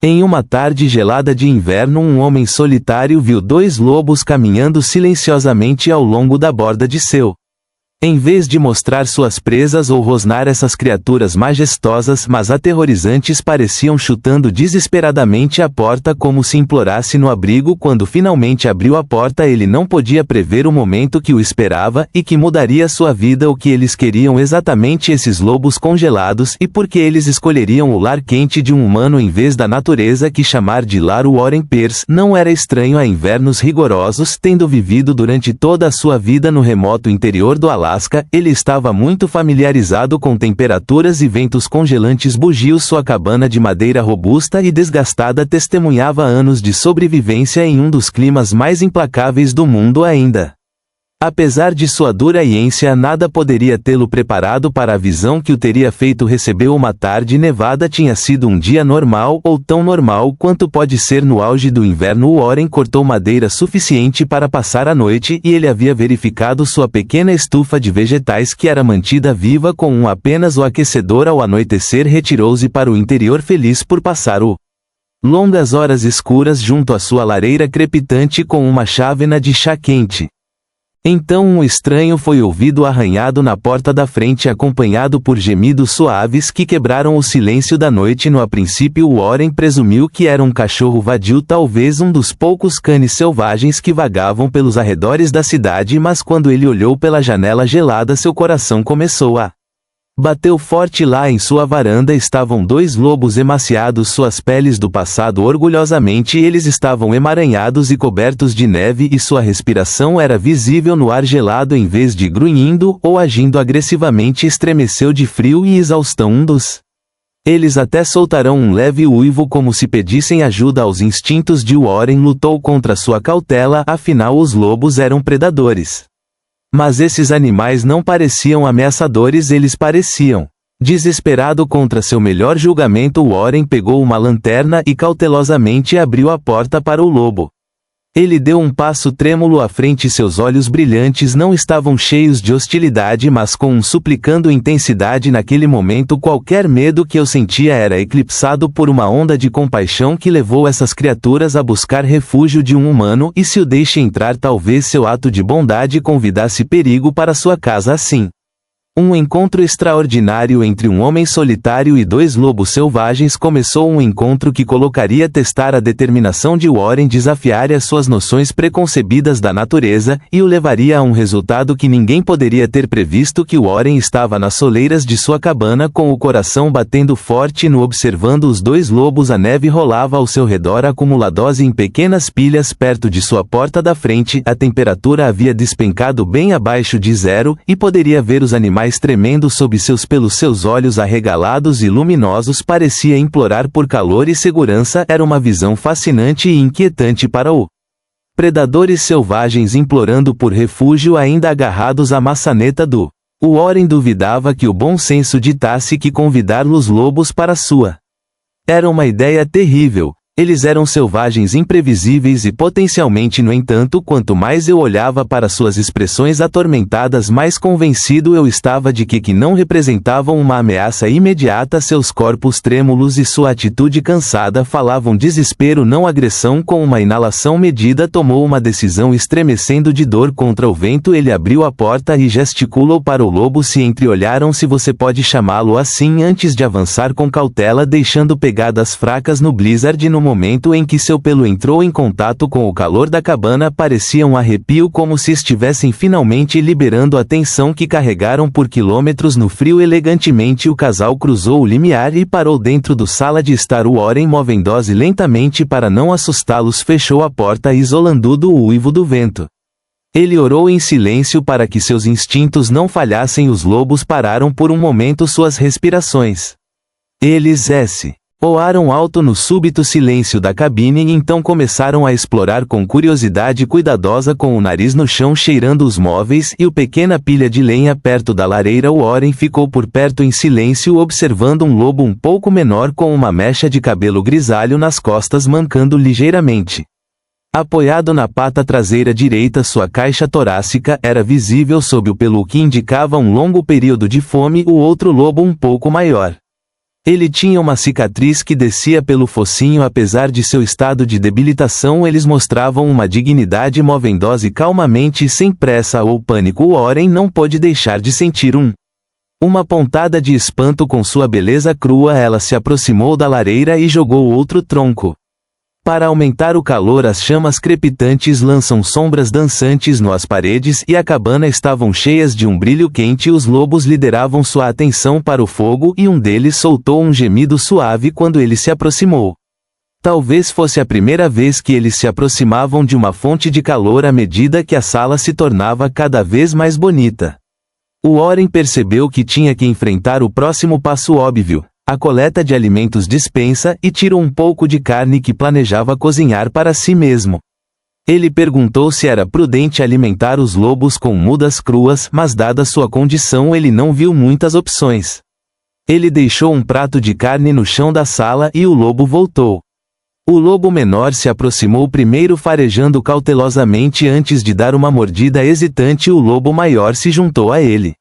Em uma tarde gelada de inverno, um homem solitário viu dois lobos caminhando silenciosamente ao longo da borda de seu. Em vez de mostrar suas presas ou rosnar, essas criaturas majestosas mas aterrorizantes pareciam chutando desesperadamente a porta como se implorasse no abrigo. Quando finalmente abriu a porta, ele não podia prever o momento que o esperava e que mudaria sua vida. O que eles queriam exatamente, esses lobos congelados, e por que eles escolheriam o lar quente de um humano em vez da natureza que chamar de lar? O Warren Pierce não era estranho a invernos rigorosos, tendo vivido durante toda a sua vida no remoto interior do Alasca. Ele estava muito familiarizado com temperaturas e ventos congelantes. Bugios, sua cabana de madeira robusta e desgastada, testemunhava anos de sobrevivência em um dos climas mais implacáveis do mundo ainda. Apesar de sua duraiência, nada poderia tê-lo preparado para a visão que o teria feito receber uma tarde nevada. Tinha sido um dia normal, ou tão normal quanto pode ser no auge do inverno. O Warren cortou madeira suficiente para passar a noite, e ele havia verificado sua pequena estufa de vegetais que era mantida viva com apenas o aquecedor. Ao anoitecer, retirou-se para o interior, feliz por passar longas horas escuras junto à sua lareira crepitante com uma chávena de chá quente. Então um estranho foi ouvido arranhado na porta da frente, acompanhado por gemidos suaves que quebraram o silêncio da noite. A princípio, Warren presumiu que era um cachorro vadio, talvez um dos poucos cães selvagens que vagavam pelos arredores da cidade, mas quando ele olhou pela janela gelada, seu coração começou a bateu forte. Lá em sua varanda estavam dois lobos emaciados, suas peles do passado orgulhosamente. Eles estavam emaranhados e cobertos de neve, e sua respiração era visível no ar gelado. Em vez de grunhindo ou agindo agressivamente, estremeceu de frio e exaustão. Eles até soltaram um leve uivo como se pedissem ajuda aos instintos de Warren. Lutou contra sua cautela, afinal os lobos eram predadores. Mas esses animais não pareciam ameaçadores, eles pareciam. Desesperado contra seu melhor julgamento, Warren pegou uma lanterna e cautelosamente abriu a porta para o lobo. Ele deu um passo trêmulo à frente, seus olhos brilhantes não estavam cheios de hostilidade, mas com suplicando intensidade. Naquele momento, qualquer medo que eu sentia era eclipsado por uma onda de compaixão que levou essas criaturas a buscar refúgio de um humano, e se o deixe entrar, talvez seu ato de bondade convidasse perigo para sua casa. Assim, um encontro extraordinário entre um homem solitário e dois lobos selvagens começou. Um encontro que colocaria a testar a determinação de Warren, desafiaria suas noções preconcebidas da natureza, e o levaria a um resultado que ninguém poderia ter previsto. Que Warren estava nas soleiras de sua cabana com o coração batendo forte observando os dois lobos. A neve rolava ao seu redor, acumulada em pequenas pilhas perto de sua porta da frente. A temperatura havia despencado bem abaixo de zero, e poderia ver os animais tremendo sob seus pelos. Seus olhos arregalados e luminosos parecia implorar por calor e segurança. Era uma visão fascinante e inquietante para o predadores selvagens implorando por refúgio, ainda agarrados à maçaneta do Warren duvidava que o bom senso ditasse que convidar os lobos para sua era uma ideia terrível. Eles eram selvagens, imprevisíveis e potencialmente. No entanto, quanto mais eu olhava para suas expressões atormentadas, mais convencido eu estava de que não representavam uma ameaça imediata. Seus corpos trêmulos e sua atitude cansada falavam desespero, não agressão. Com uma inalação medida, tomou uma decisão, estremecendo de dor contra o vento. Ele abriu a porta e gesticulou para o lobo. Se entreolharam, se você pode chamá-lo assim, antes de avançar com cautela, deixando pegadas fracas no blizzard. No momento em que seu pelo entrou em contato com o calor da cabana, parecia um arrepio, como se estivessem finalmente liberando a tensão que carregaram por quilômetros no frio. Elegantemente, o casal cruzou o limiar e parou dentro do sala de estar. Warren, movendo-se lentamente para não assustá-los, fechou a porta, isolando o uivo do vento. Ele orou em silêncio para que seus instintos não falhassem. Os lobos pararam por um momento suas respirações. Eles oaram alto no súbito silêncio da cabine e então começaram a explorar com curiosidade cuidadosa, com o nariz no chão, cheirando os móveis e a pequena pilha de lenha perto da lareira. Warren ficou por perto em silêncio, observando um lobo um pouco menor com uma mecha de cabelo grisalho nas costas, mancando ligeiramente. Apoiado na pata traseira direita, sua caixa torácica era visível sob o pelo, que indicava um longo período de fome. O outro lobo, um pouco maior, Ele tinha uma cicatriz que descia pelo focinho. Apesar de seu estado de debilitação, eles mostravam uma dignidade movendo-se e calmamente, sem pressa ou pânico. Warren não pôde deixar de sentir uma pontada de espanto com sua beleza crua. Ela se aproximou da lareira e jogou outro tronco. Para aumentar o calor, as chamas crepitantes lançam sombras dançantes nas paredes e a cabana estavam cheias de um brilho quente. Os lobos lideravam sua atenção para o fogo e um deles soltou um gemido suave quando ele se aproximou. Talvez fosse a primeira vez que eles se aproximavam de uma fonte de calor à medida que a sala se tornava cada vez mais bonita. Warren percebeu que tinha que enfrentar o próximo passo óbvio. A coleta de alimentos dispensa, e tirou um pouco de carne que planejava cozinhar para si mesmo. Ele perguntou se era prudente alimentar os lobos com mudas cruas, mas dada sua condição ele não viu muitas opções. Ele deixou um prato de carne no chão da sala e o lobo voltou. O lobo menor se aproximou primeiro, farejando cautelosamente antes de dar uma mordida hesitante. O lobo maior se juntou a ele.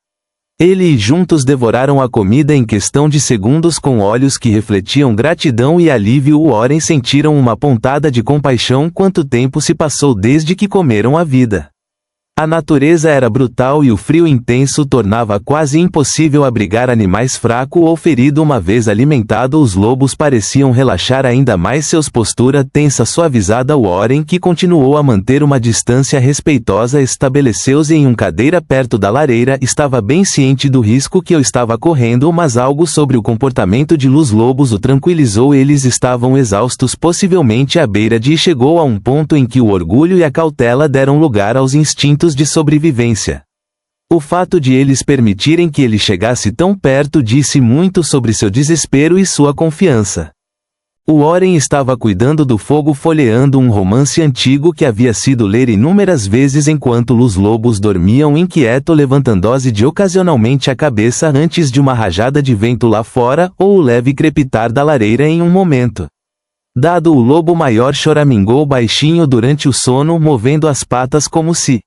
Ele e juntos devoraram a comida em questão de segundos com olhos que refletiam gratidão e alívio. Warren sentiram uma pontada de compaixão. Quanto tempo se passou desde que comeram a vida? A natureza era brutal e o frio intenso tornava quase impossível abrigar animais fraco ou ferido. Uma vez alimentados, os lobos pareciam relaxar ainda mais. Seus postura tensa suavizada. Warren, que continuou a manter uma distância respeitosa, estabeleceu-se em uma cadeira perto da lareira. Estava bem ciente do risco que eu estava correndo, mas algo sobre o comportamento de los lobos o tranquilizou. Eles estavam exaustos, possivelmente à beira de, e chegou a um ponto em que o orgulho e a cautela deram lugar aos instintos de sobrevivência. O fato de eles permitirem que ele chegasse tão perto disse muito sobre seu desespero e sua confiança. Warren estava cuidando do fogo, folheando um romance antigo que havia sido ler inúmeras vezes enquanto os lobos dormiam, inquieto, levantando-se de ocasionalmente a cabeça antes de uma rajada de vento lá fora ou o leve crepitar da lareira em um momento. Dado o lobo maior choramingou baixinho durante o sono, movendo as patas como se...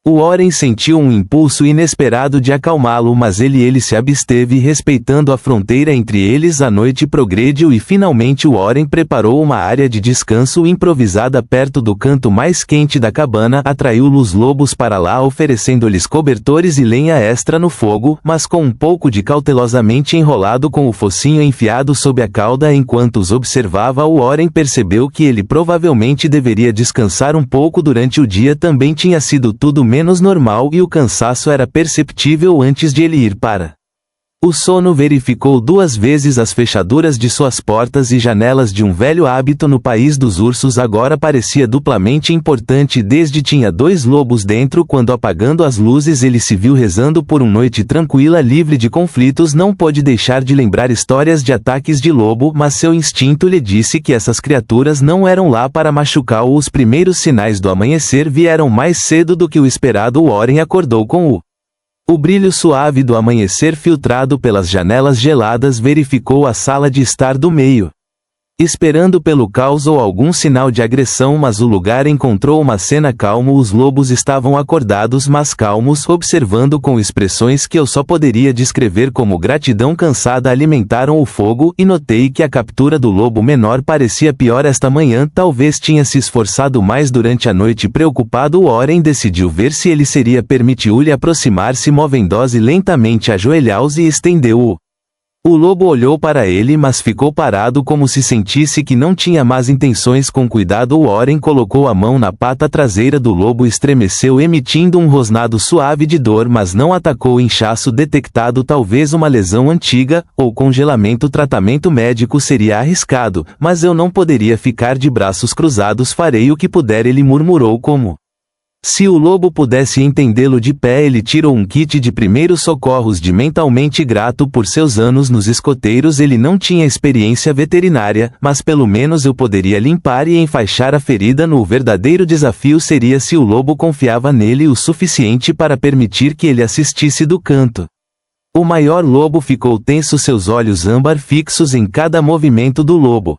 Warren sentiu um impulso inesperado de acalmá-lo, mas ele se absteve, respeitando a fronteira entre eles. A noite progrediu e finalmente Warren preparou uma área de descanso improvisada perto do canto mais quente da cabana. Atraiu os lobos para lá, oferecendo-lhes cobertores e lenha extra no fogo, mas com um pouco de cautelosamente enrolado com o focinho enfiado sob a cauda. Enquanto os observava, Warren percebeu que ele provavelmente deveria descansar um pouco durante o dia. Também tinha sido tudo menos normal e o cansaço era perceptível antes de ele ir para o sono. Verificou 2 vezes as fechaduras de suas portas e janelas. De um velho hábito no país dos ursos, agora parecia duplamente importante desde tinha 2 lobos dentro. Quando apagando as luzes ele se viu rezando por uma noite tranquila, livre de conflitos. Não pôde deixar de lembrar histórias de ataques de lobo, mas seu instinto lhe disse que essas criaturas não eram lá para machucá-lo. Os primeiros sinais do amanhecer vieram mais cedo do que o esperado. Warren acordou com o brilho suave do amanhecer filtrado pelas janelas geladas. Verificou a sala de estar do meio, esperando pelo caos ou algum sinal de agressão, mas o lugar encontrou uma cena calma. Os lobos estavam acordados, mas calmos, observando com expressões que eu só poderia descrever como gratidão. Cansada, alimentaram o fogo, e notei que a captura do lobo menor parecia pior esta manhã. Talvez tinha se esforçado mais durante a noite. Preocupado, Warren decidiu ver se ele seria permitiu-lhe aproximar-se, movendo-se lentamente, ajoelhou-se e estendeu-o. O lobo olhou para ele, mas ficou parado como se sentisse que não tinha más intenções. Com cuidado, Warren colocou a mão na pata traseira do lobo. Estremeceu, emitindo um rosnado suave de dor, mas não atacou. Inchaço detectado, talvez uma lesão antiga, ou congelamento. Tratamento médico seria arriscado, mas eu não poderia ficar de braços cruzados. Farei o que puder, ele murmurou como se o lobo pudesse entendê-lo. De pé, ele tirou um kit de primeiros socorros. De mentalmente grato por seus anos nos escoteiros, ele não tinha experiência veterinária, mas pelo menos eu poderia limpar e enfaixar a ferida. O verdadeiro desafio seria se o lobo confiava nele o suficiente para permitir que ele assistisse do canto. O maior lobo ficou tenso, seus olhos âmbar fixos em cada movimento do lobo.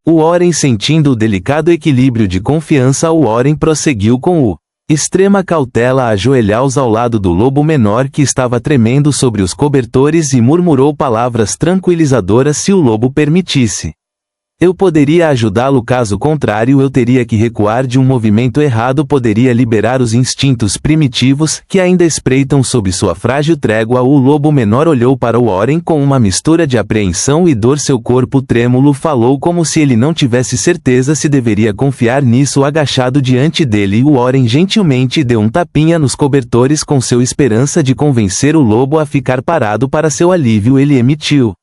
Warren, sentindo o delicado equilíbrio de confiança, Warren prosseguiu com Extrema cautela ajoelhou-se ao lado do lobo menor que estava tremendo sobre os cobertores e murmurou palavras tranquilizadoras se o lobo permitisse. Eu poderia ajudá-lo, caso contrário eu teria que recuar de um movimento errado, poderia liberar os instintos primitivos que ainda espreitam sob sua frágil trégua. O lobo menor olhou para Warren com uma mistura de apreensão e dor. Seu corpo trêmulo falou como se ele não tivesse certeza se deveria confiar nisso. Agachado diante dele, Warren gentilmente deu um tapinha nos cobertores com seu esperança de convencer o lobo a ficar parado. Para seu alívio, ele emitiu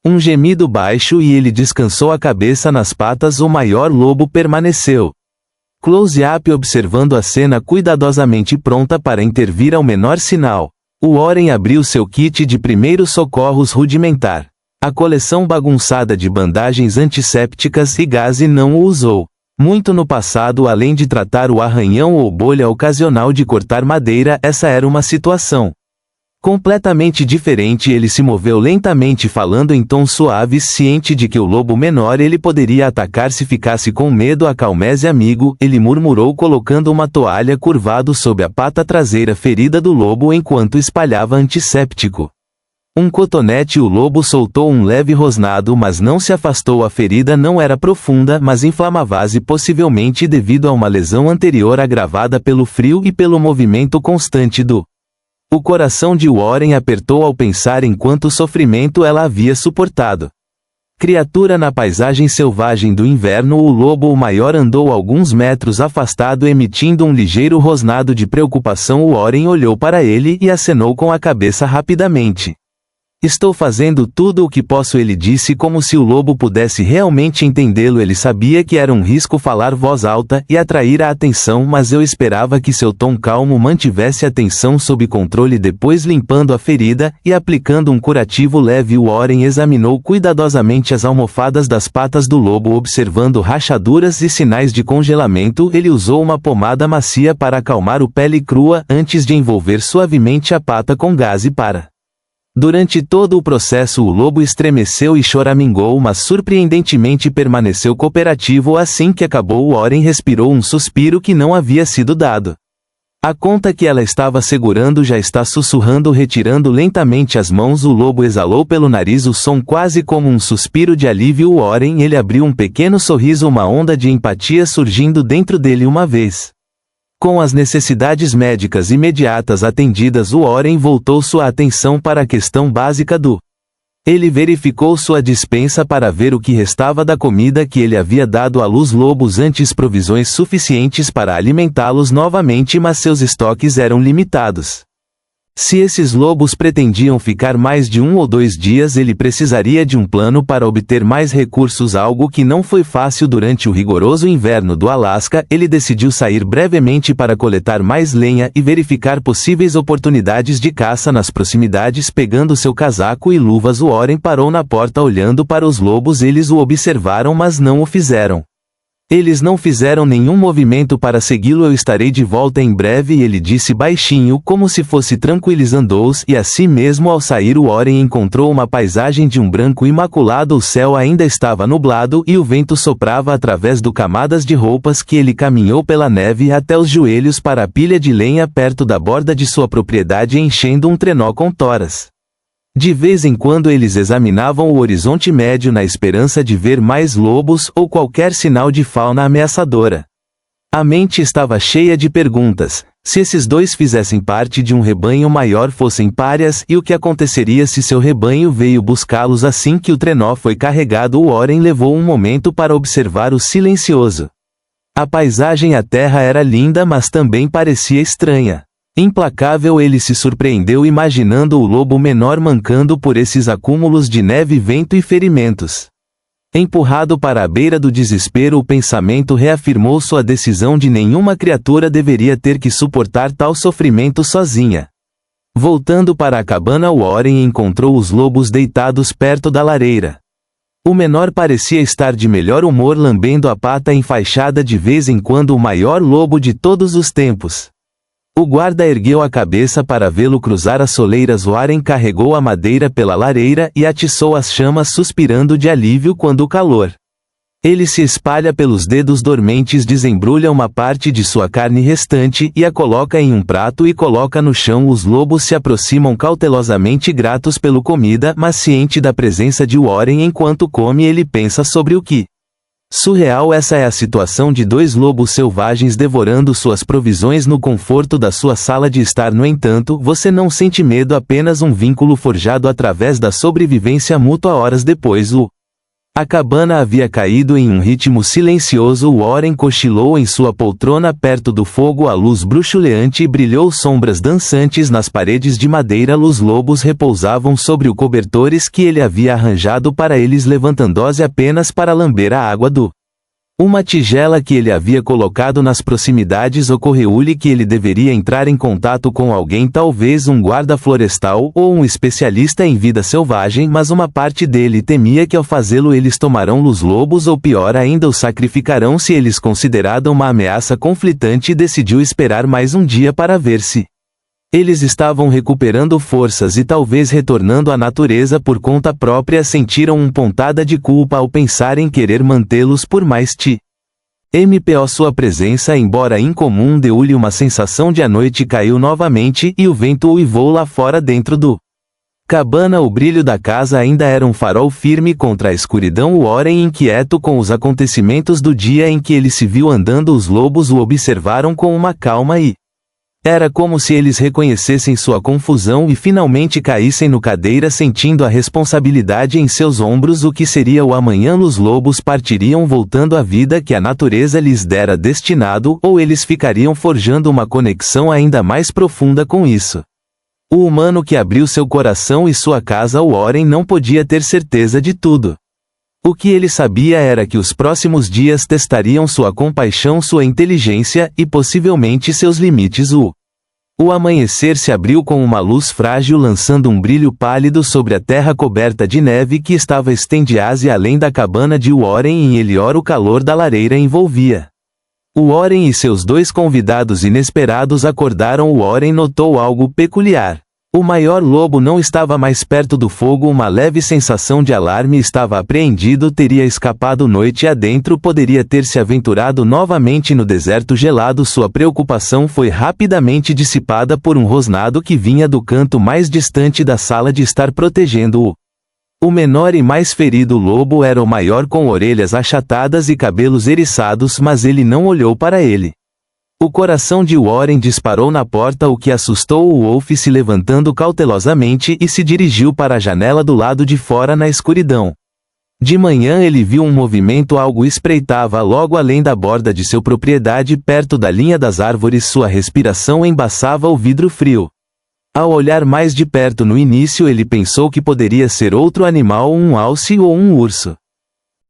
um gemido baixo e ele descansou a cabeça nas patas. O maior lobo permaneceu close-up observando a cena cuidadosamente, pronta para intervir ao menor sinal. O Warren abriu seu kit de primeiros socorros rudimentar. A coleção bagunçada de bandagens antissépticas e gás e não o usou muito no passado, além de tratar o arranhão ou bolha ocasional de cortar madeira. Essa era uma situação completamente diferente. Ele se moveu lentamente, falando em tons suaves, ciente de que o lobo menor ele poderia atacar se ficasse com medo. Acalme-se, amigo, ele murmurou, colocando uma toalha curvado sob a pata traseira ferida do lobo enquanto espalhava antisséptico. Um cotonete. O lobo soltou um leve rosnado, mas não se afastou. A ferida não era profunda, mas inflamava-se, possivelmente devido a uma lesão anterior agravada pelo frio e pelo movimento constante do O coração de Warren apertou ao pensar em quanto sofrimento ela havia suportado. Criatura na paisagem selvagem do inverno. O lobo maior andou alguns metros afastado, emitindo um ligeiro rosnado de preocupação. Warren olhou para ele e acenou com a cabeça rapidamente. Estou fazendo tudo o que posso, ele disse, como se o lobo pudesse realmente entendê-lo. Ele sabia que era um risco falar voz alta e atrair a atenção, mas eu esperava que seu tom calmo mantivesse a tensão sob controle. Depois, limpando a ferida e aplicando um curativo leve, Warren examinou cuidadosamente as almofadas das patas do lobo, observando rachaduras e sinais de congelamento. Ele usou uma pomada macia para acalmar o pele crua antes de envolver suavemente a pata com gaze para. Durante todo o processo, o lobo estremeceu e choramingou, mas surpreendentemente permaneceu cooperativo. Assim que acabou, Warren respirou um suspiro que não havia sido dado. A conta que ela estava segurando já está sussurrando, retirando lentamente as mãos. O lobo exalou pelo nariz o som quase como um suspiro de alívio. Warren, ele abriu um pequeno sorriso, uma onda de empatia surgindo dentro dele uma vez. Com as necessidades médicas imediatas atendidas, Warren voltou sua atenção para a questão básica do. Ele verificou sua despensa para ver o que restava da comida que ele havia dado à luz lobos antes, provisões suficientes para alimentá-los novamente, mas seus estoques eram limitados. Se esses lobos pretendiam ficar mais de 1 ou 2 dias, ele precisaria de um plano para obter mais recursos, algo que não foi fácil durante o rigoroso inverno do Alasca. Ele decidiu sair brevemente para coletar mais lenha e verificar possíveis oportunidades de caça nas proximidades. Pegando seu casaco e luvas, Warren parou na porta olhando para os lobos. Eles o observaram, mas não o fizeram. Eles não fizeram nenhum movimento para segui-lo. Eu estarei de volta em breve, ele disse baixinho, como se fosse tranquilizando-os, e assim mesmo ao sair, Warren encontrou uma paisagem de um branco imaculado. O céu ainda estava nublado e o vento soprava através de camadas de roupas que ele caminhou pela neve até os joelhos para a pilha de lenha perto da borda de sua propriedade, enchendo um trenó com toras. De vez em quando eles examinavam o horizonte médio na esperança de ver mais lobos ou qualquer sinal de fauna ameaçadora. A mente estava cheia de perguntas. Se esses dois fizessem parte de um rebanho maior, fossem párias, e o que aconteceria se seu rebanho veio buscá-los assim que o trenó foi carregado? Warren levou um momento para observar o silencioso. A paisagem, a terra era linda, mas também parecia estranha. Implacável, ele se surpreendeu imaginando o lobo menor mancando por esses acúmulos de neve, vento e ferimentos. Empurrado para a beira do desespero, o pensamento reafirmou sua decisão de nenhuma criatura deveria ter que suportar tal sofrimento sozinha. Voltando para a cabana, Warren encontrou os lobos deitados perto da lareira. O menor parecia estar de melhor humor, lambendo a pata enfaixada de vez em quando. O maior lobo de todos os tempos. O guarda ergueu a cabeça para vê-lo cruzar as soleiras. Warren carregou a madeira pela lareira e atiçou as chamas, suspirando de alívio quando o calor Ele se espalha pelos dedos dormentes, desembrulha uma parte de sua carne restante e a coloca em um prato e coloca no chão. Os lobos se aproximam cautelosamente, gratos pela comida, mas ciente da presença de Warren. Enquanto come, ele pensa sobre o que surreal essa é a situação de dois lobos selvagens devorando suas provisões no conforto da sua sala de estar. No entanto, você não sente medo, apenas um vínculo forjado através da sobrevivência mútua. Horas depois, a cabana havia caído em um ritmo silencioso. Warren cochilou em sua poltrona perto do fogo. A luz bruxuleante brilhou sombras dançantes nas paredes de madeira. Os lobos repousavam sobre os cobertores que ele havia arranjado para eles, levantando-se apenas para lamber a água uma tigela que ele havia colocado nas proximidades. Ocorreu-lhe que ele deveria entrar em contato com alguém, talvez um guarda florestal ou um especialista em vida selvagem, mas uma parte dele temia que ao fazê-lo eles tomarão os lobos, ou pior ainda, os sacrificarão. Se eles consideraram uma ameaça conflitante, decidiu esperar mais um dia para ver se eles estavam recuperando forças e talvez retornando à natureza por conta própria. Sentiram uma pontada de culpa ao pensar em querer mantê-los por mais tempo. Sua presença, embora incomum, deu-lhe uma sensação de a noite caiu novamente e o vento uivou lá fora. Dentro do cabana, o brilho da casa ainda era um farol firme contra a escuridão. Warren, inquieto com os acontecimentos do dia em que ele se viu andando, os lobos o observaram com uma calma e era como se eles reconhecessem sua confusão e finalmente caíssem no cadeira, sentindo a responsabilidade em seus ombros. O que seria o amanhã? Os lobos partiriam voltando à vida que a natureza lhes dera destinado, ou eles ficariam forjando uma conexão ainda mais profunda com isso. O humano que abriu seu coração e sua casa. Warren não podia ter certeza de tudo. O que ele sabia era que os próximos dias testariam sua compaixão, sua inteligência e possivelmente seus limites. O amanhecer se abriu com uma luz frágil, lançando um brilho pálido sobre a terra coberta de neve que estava estendida além da cabana de Warren. Em Elior, o calor da lareira envolvia Warren e seus dois convidados inesperados acordaram. Warren notou algo peculiar. O maior lobo não estava mais perto do fogo. Uma leve sensação de alarme. Estava apreendido, teria escapado noite adentro, poderia ter se aventurado novamente no deserto gelado. Sua preocupação foi rapidamente dissipada por um rosnado que vinha do canto mais distante da sala de estar, protegendo o menor e mais ferido. O lobo era o maior, com orelhas achatadas e cabelos eriçados, mas ele não olhou para ele. O coração de Warren disparou na porta, o que assustou o Wolf, se levantando cautelosamente e se dirigiu para a janela do lado de fora na escuridão. De manhã ele viu um movimento, algo espreitava logo além da borda de sua propriedade, perto da linha das árvores. Sua respiração embaçava o vidro frio. Ao olhar mais de perto, no início ele pensou que poderia ser outro animal, um alce ou um urso.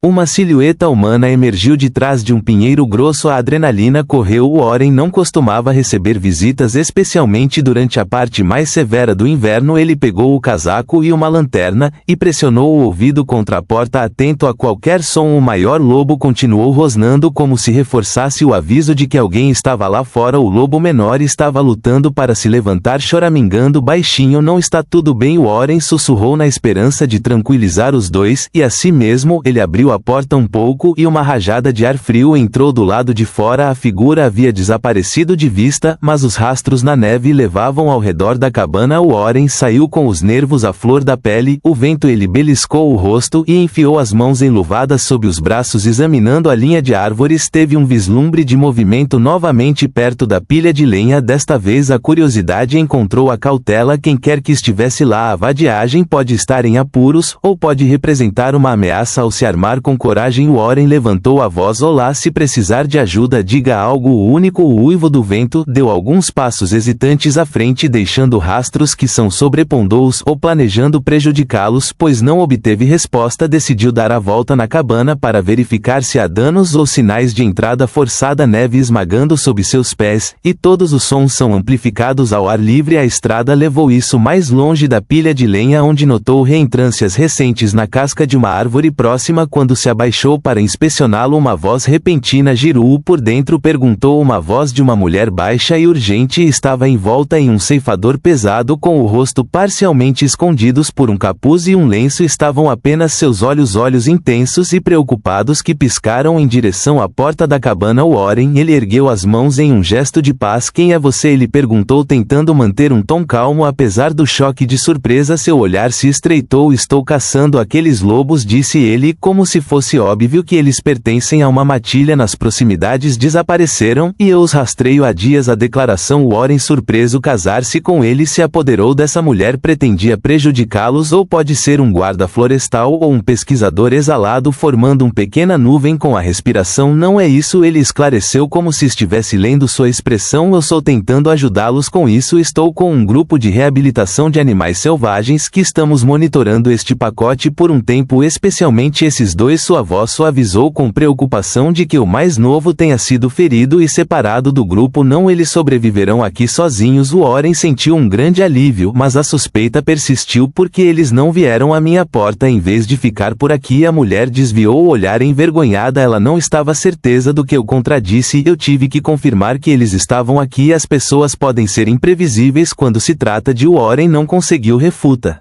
Uma silhueta humana emergiu de trás de um pinheiro grosso. A adrenalina correu. Warren não costumava receber visitas, especialmente durante a parte mais severa do inverno. Ele pegou o casaco e uma lanterna, e pressionou o ouvido contra a porta, atento a qualquer som. O maior lobo continuou rosnando, como se reforçasse o aviso de que alguém estava lá fora. O lobo menor estava lutando para se levantar, choramingando baixinho. Não está tudo bem? Warren sussurrou na esperança de tranquilizar os dois, e a si mesmo ele abriu a porta um pouco e uma rajada de ar frio entrou do lado de fora. A figura havia desaparecido de vista, mas os rastros na neve levavam ao redor da cabana. Warren saiu com os nervos à flor da pele. O vento, ele beliscou o rosto e enfiou as mãos enluvadas sob os braços, examinando a linha de árvores. Teve um vislumbre de movimento novamente perto da pilha de lenha. Desta vez a curiosidade encontrou a cautela. Quem quer que estivesse lá, a vadiagem pode estar em apuros, ou pode representar uma ameaça. Ao se armar com coragem, Warren levantou a voz: olá, se precisar de ajuda, diga algo. O único uivo do vento deu alguns passos hesitantes à frente, deixando rastros que são sobrepondo-os, ou planejando prejudicá-los. Pois não obteve resposta, decidiu dar a volta na cabana para verificar se há danos ou sinais de entrada forçada. Neve esmagando sob seus pés, e todos os sons são amplificados ao ar livre. A estrada levou isso mais longe da pilha de lenha, onde notou reentrâncias recentes na casca de uma árvore próxima. Quando quando se abaixou para inspecioná-lo, uma voz repentina girou-o por dentro. Perguntou. Uma voz de uma mulher baixa e urgente estava envolta em um ceifador pesado, com o rosto parcialmente escondidos por um capuz e um lenço. Estavam apenas seus olhos intensos e preocupados que piscaram em direção à porta da cabana. Warren, ele ergueu as mãos em um gesto de paz. Quem é você? Ele perguntou, tentando manter um tom calmo. Apesar do choque de surpresa, seu olhar se estreitou. Estou caçando aqueles lobos, disse ele, como se fosse óbvio que eles pertencem a uma matilha nas proximidades. Desapareceram, e eu os rastreio há dias. A declaração. Warren, surpreso, casar-se com ele, se apoderou dessa mulher. Pretendia prejudicá-los, ou pode ser um guarda florestal ou um pesquisador. Exalado, formando uma pequena nuvem com a respiração. Não é isso, ele esclareceu, como se estivesse lendo sua expressão. Eu estou tentando ajudá-los com isso. Estou com um grupo de reabilitação de animais selvagens que estamos monitorando este pacote por um tempo, especialmente esses dois. Sua voz suavizou com preocupação de que o mais novo tenha sido ferido e separado do grupo. Não, eles sobreviverão aqui sozinhos. Warren sentiu um grande alívio, mas a suspeita persistiu. Porque eles não vieram à minha porta em vez de ficar por aqui? A mulher desviou o olhar envergonhada. Ela não estava certeza do que eu contradisse. Eu tive que confirmar que eles estavam aqui. As pessoas podem ser imprevisíveis quando se trata de Warren. Não conseguiu refuta.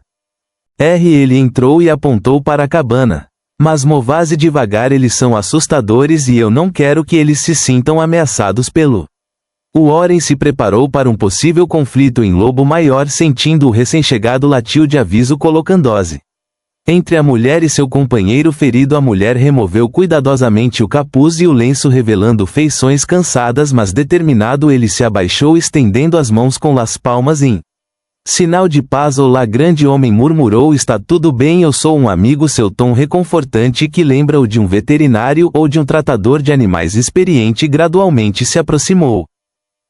Ele entrou e apontou para a cabana. Mas movase devagar, eles são assustadores e eu não quero que eles se sintam ameaçados pelo... Warren se preparou para um possível conflito em lobo maior. Sentindo o recém-chegado, latiu de aviso, colocando-se entre a mulher e seu companheiro ferido. A mulher removeu cuidadosamente o capuz e o lenço, revelando feições cansadas, mas determinado. Ele se abaixou, estendendo as mãos com as palmas em sinal de paz. Olá, grande homem, murmurou. Está tudo bem, eu sou um amigo. Seu tom reconfortante, que lembra o de um veterinário ou de um tratador de animais experiente, gradualmente se aproximou.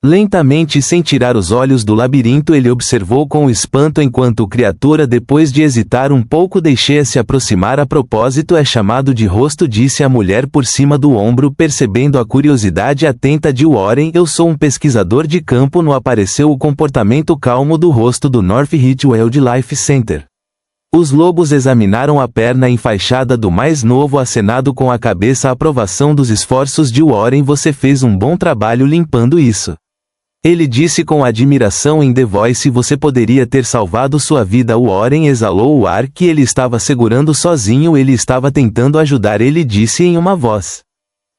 Lentamente, sem tirar os olhos do labirinto, ele observou com espanto enquanto criatura, depois de hesitar um pouco, deixe-se aproximar. A propósito, é chamado de rosto, disse a mulher por cima do ombro, percebendo a curiosidade atenta de Warren. Eu sou um pesquisador de campo. No apareceu o comportamento calmo do rosto do Northridge Wildlife Center. Os lobos examinaram a perna enfaixada do mais novo, acenado com a cabeça a aprovação dos esforços de Warren. Você fez um bom trabalho limpando isso, ele disse com admiração em The Voice. Você poderia ter salvado sua vida. Warren exalou o ar que ele estava segurando sozinho. Ele estava tentando ajudar, ele disse em uma voz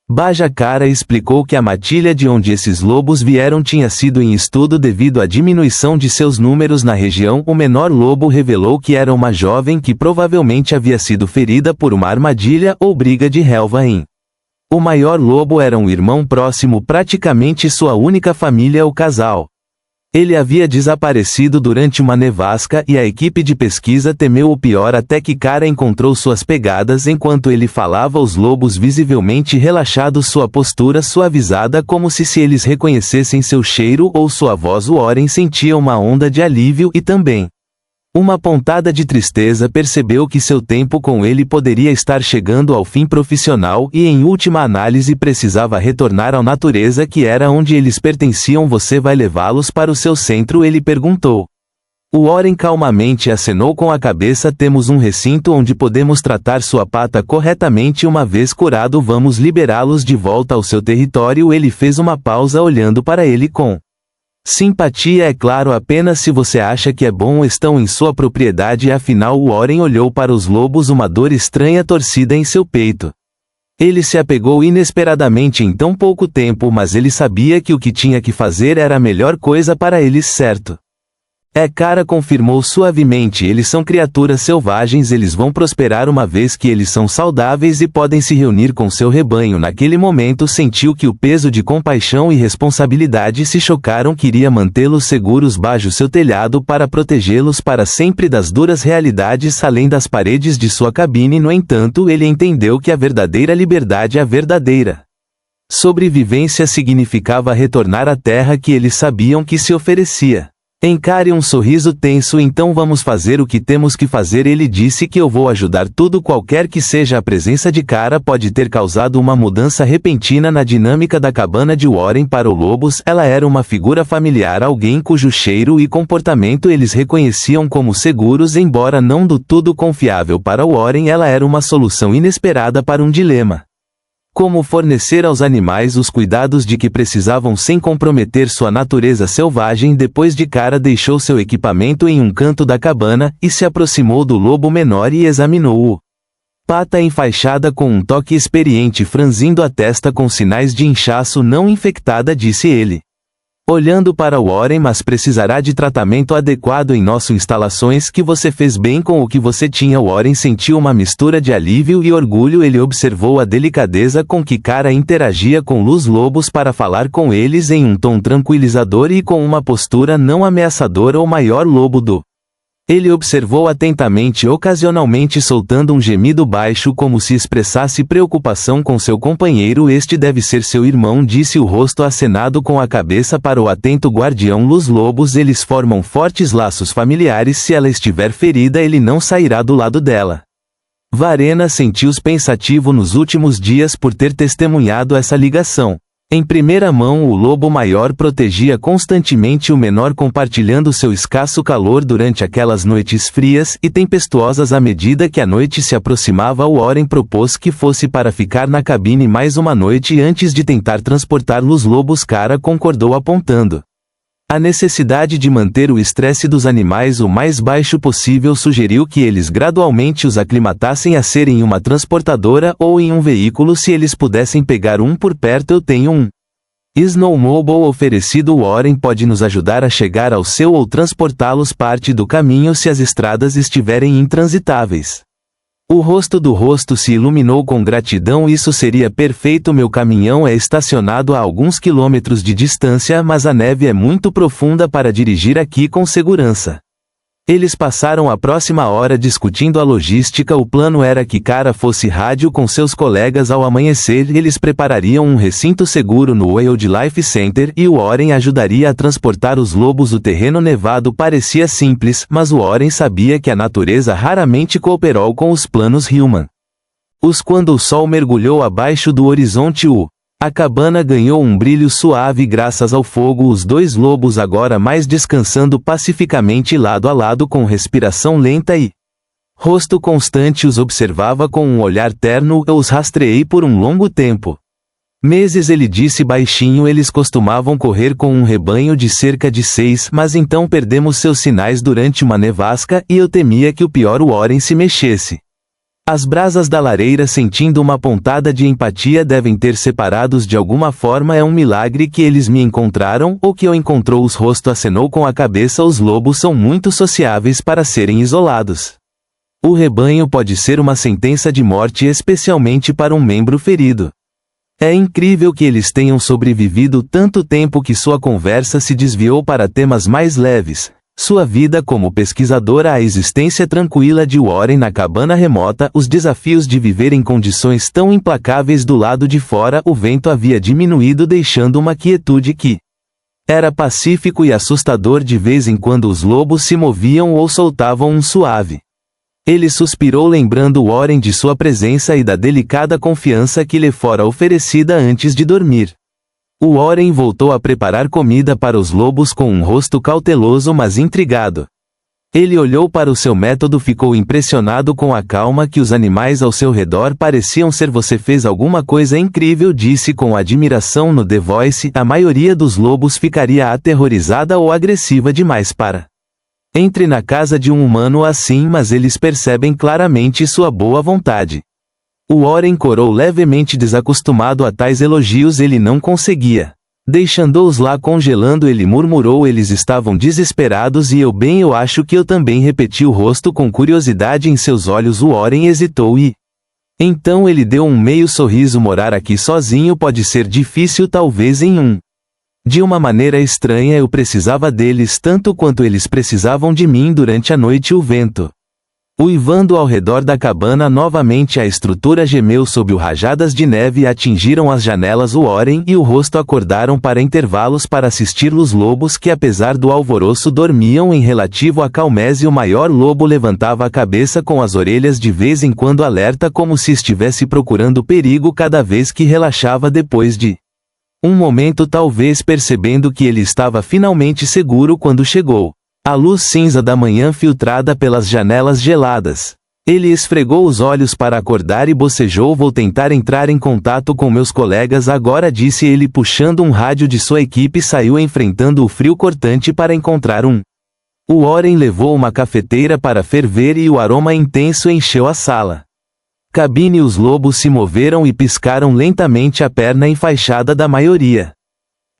baixa. Cara explicou que a matilha de onde esses lobos vieram tinha sido em estudo devido à diminuição de seus números na região. O menor lobo revelou que era uma jovem que provavelmente havia sido ferida por uma armadilha ou briga de relva em... O maior lobo era um irmão próximo, praticamente sua única família. O casal, ele havia desaparecido durante uma nevasca e a equipe de pesquisa temeu o pior até que Cara encontrou suas pegadas. Enquanto ele falava, os lobos visivelmente relaxados, sua postura suavizada, como se eles reconhecessem seu cheiro ou sua voz. Warren sentia uma onda de alívio e também uma pontada de tristeza. Percebeu que seu tempo com ele poderia estar chegando ao fim profissional e, em última análise, precisava retornar à natureza, que era onde eles pertenciam. Você vai levá-los para o seu centro? Ele perguntou. Warren calmamente acenou com a cabeça. Temos um recinto onde podemos tratar sua pata corretamente. Uma vez curado, vamos liberá-los de volta ao seu território. Ele fez uma pausa, olhando para ele com simpatia. É claro, apenas se você acha que é bom. Estão em sua propriedade. Afinal, Warren olhou para os lobos, uma dor estranha torcida em seu peito. Ele se apegou inesperadamente em tão pouco tempo, mas ele sabia que o que tinha que fazer era a melhor coisa para eles, certo? Cara confirmou suavemente. Eles são criaturas selvagens. Eles vão prosperar uma vez que eles são saudáveis e podem se reunir com seu rebanho. Naquele momento sentiu que o peso de compaixão e responsabilidade se chocaram. Queria mantê-los seguros baixo seu telhado para protegê-los para sempre das duras realidades além das paredes de sua cabine. No entanto, ele entendeu que a verdadeira liberdade, a verdadeira sobrevivência, significava retornar à terra que eles sabiam que se oferecia. Encare um sorriso tenso. Então vamos fazer o que temos que fazer. Ele disse que eu vou ajudar. Tudo qualquer que seja a presença de Kara pode ter causado uma mudança repentina na dinâmica da cabana de Warren. Para o Lobos, ela era uma figura familiar, alguém cujo cheiro e comportamento eles reconheciam como seguros. Embora não do tudo confiável para Warren, ela era uma solução inesperada para um dilema. Como fornecer aos animais os cuidados de que precisavam sem comprometer sua natureza selvagem. Depois de Kara deixou seu equipamento em um canto da cabana, e se aproximou do lobo menor e examinou-o. Pata enfaixada com um toque experiente, franzindo a testa com sinais de inchaço não infectada, disse ele. Olhando para Warren, mas precisará de tratamento adequado em nossas instalações. Que você fez bem com o que você tinha. Warren sentiu uma mistura de alívio e orgulho. Ele observou a delicadeza com que Kara interagia com os lobos para falar com eles em um tom tranquilizador e com uma postura não ameaçadora. O maior lobo do Ele observou atentamente, ocasionalmente soltando um gemido baixo como se expressasse preocupação com seu companheiro. Este deve ser seu irmão, disse o rosto acenado com a cabeça para o atento guardião. Os lobos eles formam fortes laços familiares. Se ela estiver ferida, ele não sairá do lado dela. Varena sentiu-se pensativo nos últimos dias por ter testemunhado essa ligação. Em primeira mão, o lobo maior protegia constantemente o menor, compartilhando seu escasso calor durante aquelas noites frias e tempestuosas. À medida que a noite se aproximava, Warren propôs que fosse para ficar na cabine mais uma noite antes de tentar transportar os lobos. Kara concordou, apontando a necessidade de manter o estresse dos animais o mais baixo possível. Sugeriu que eles gradualmente os aclimatassem a ser em uma transportadora ou em um veículo se eles pudessem pegar um por perto. Eu tenho um Snowmobile oferecido. Warren pode nos ajudar a chegar ao seu ou transportá-los parte do caminho se as estradas estiverem intransitáveis. O rosto do rosto se iluminou com gratidão. Isso seria perfeito. Meu caminhão é estacionado a alguns quilômetros de distância, mas a neve é muito profunda para dirigir aqui com segurança. Eles passaram a próxima hora discutindo a logística. O plano era que Kara fosse rádio com seus colegas ao amanhecer. Eles preparariam um recinto seguro no Wildlife Center e Warren ajudaria a transportar os lobos. O terreno nevado parecia simples, mas Warren sabia que a natureza raramente cooperou com os planos Hillman. Quando o sol mergulhou abaixo do horizonte, a cabana ganhou um brilho suave graças ao fogo. Os dois lobos, agora mais descansando pacificamente lado a lado, com respiração lenta e rosto constante, os observava com um olhar terno. Eu os rastreei por um longo tempo. Meses, ele disse baixinho. Eles costumavam correr com um rebanho de cerca de 6, mas então perdemos seus sinais durante uma nevasca e eu temia que o pior. Warren se mexesse. As brasas da lareira, sentindo uma pontada de empatia, devem ter separados de alguma forma. É um milagre que eles me encontraram, ou que eu encontrou. Os rosto acenou com a cabeça. Os lobos são muito sociáveis para serem isolados. O rebanho pode ser uma sentença de morte, especialmente para um membro ferido. É incrível que eles tenham sobrevivido tanto tempo. Que sua conversa se desviou para temas mais leves. Sua vida como pesquisadora, a existência tranquila de Warren na cabana remota, os desafios de viver em condições tão implacáveis do lado de fora. O vento havia diminuído, deixando uma quietude que era pacífico e assustador. De vez em quando os lobos se moviam ou soltavam um suave. Ele suspirou, lembrando Warren de sua presença e da delicada confiança que lhe fora oferecida antes de dormir. Warren voltou a preparar comida para os lobos com um rosto cauteloso mas intrigado. Ele olhou para o seu método, ficou impressionado com a calma que os animais ao seu redor pareciam ser. Você fez alguma coisa incrível, disse com admiração no The Voice. A maioria dos lobos ficaria aterrorizada ou agressiva demais para entre na casa de um humano assim, mas eles percebem claramente sua boa vontade. Warren corou levemente, desacostumado a tais elogios. Ele não conseguia. Deixando-os lá congelando, ele murmurou: eles estavam desesperados e eu acho que eu também. Repetiu, o rosto com curiosidade em seus olhos. Warren hesitou e então ele deu um meio sorriso. Morar aqui sozinho pode ser difícil, talvez de uma maneira estranha. Eu precisava deles tanto quanto eles precisavam de mim durante a noite. O vento Uivando ao redor da cabana novamente a estrutura gemeu sob o rajadas de neve e atingiram as janelas. O Oren e o rosto acordaram para intervalos para assistir os lobos que apesar do alvoroço dormiam em relativo acalmese. O maior lobo levantava a cabeça com as orelhas de vez em quando alerta como se estivesse procurando perigo cada vez que relaxava depois de um momento, talvez percebendo que ele estava finalmente seguro quando chegou a luz cinza da manhã filtrada pelas janelas geladas. Ele esfregou os olhos para acordar e bocejou. Vou tentar entrar em contato com meus colegas agora, disse ele puxando um rádio de sua equipe. Saiu enfrentando o frio cortante para encontrar um. O Oren levou uma cafeteira para ferver e o aroma intenso encheu a sala. Cabine. Os lobos se moveram e piscaram lentamente a perna enfaixada da maioria.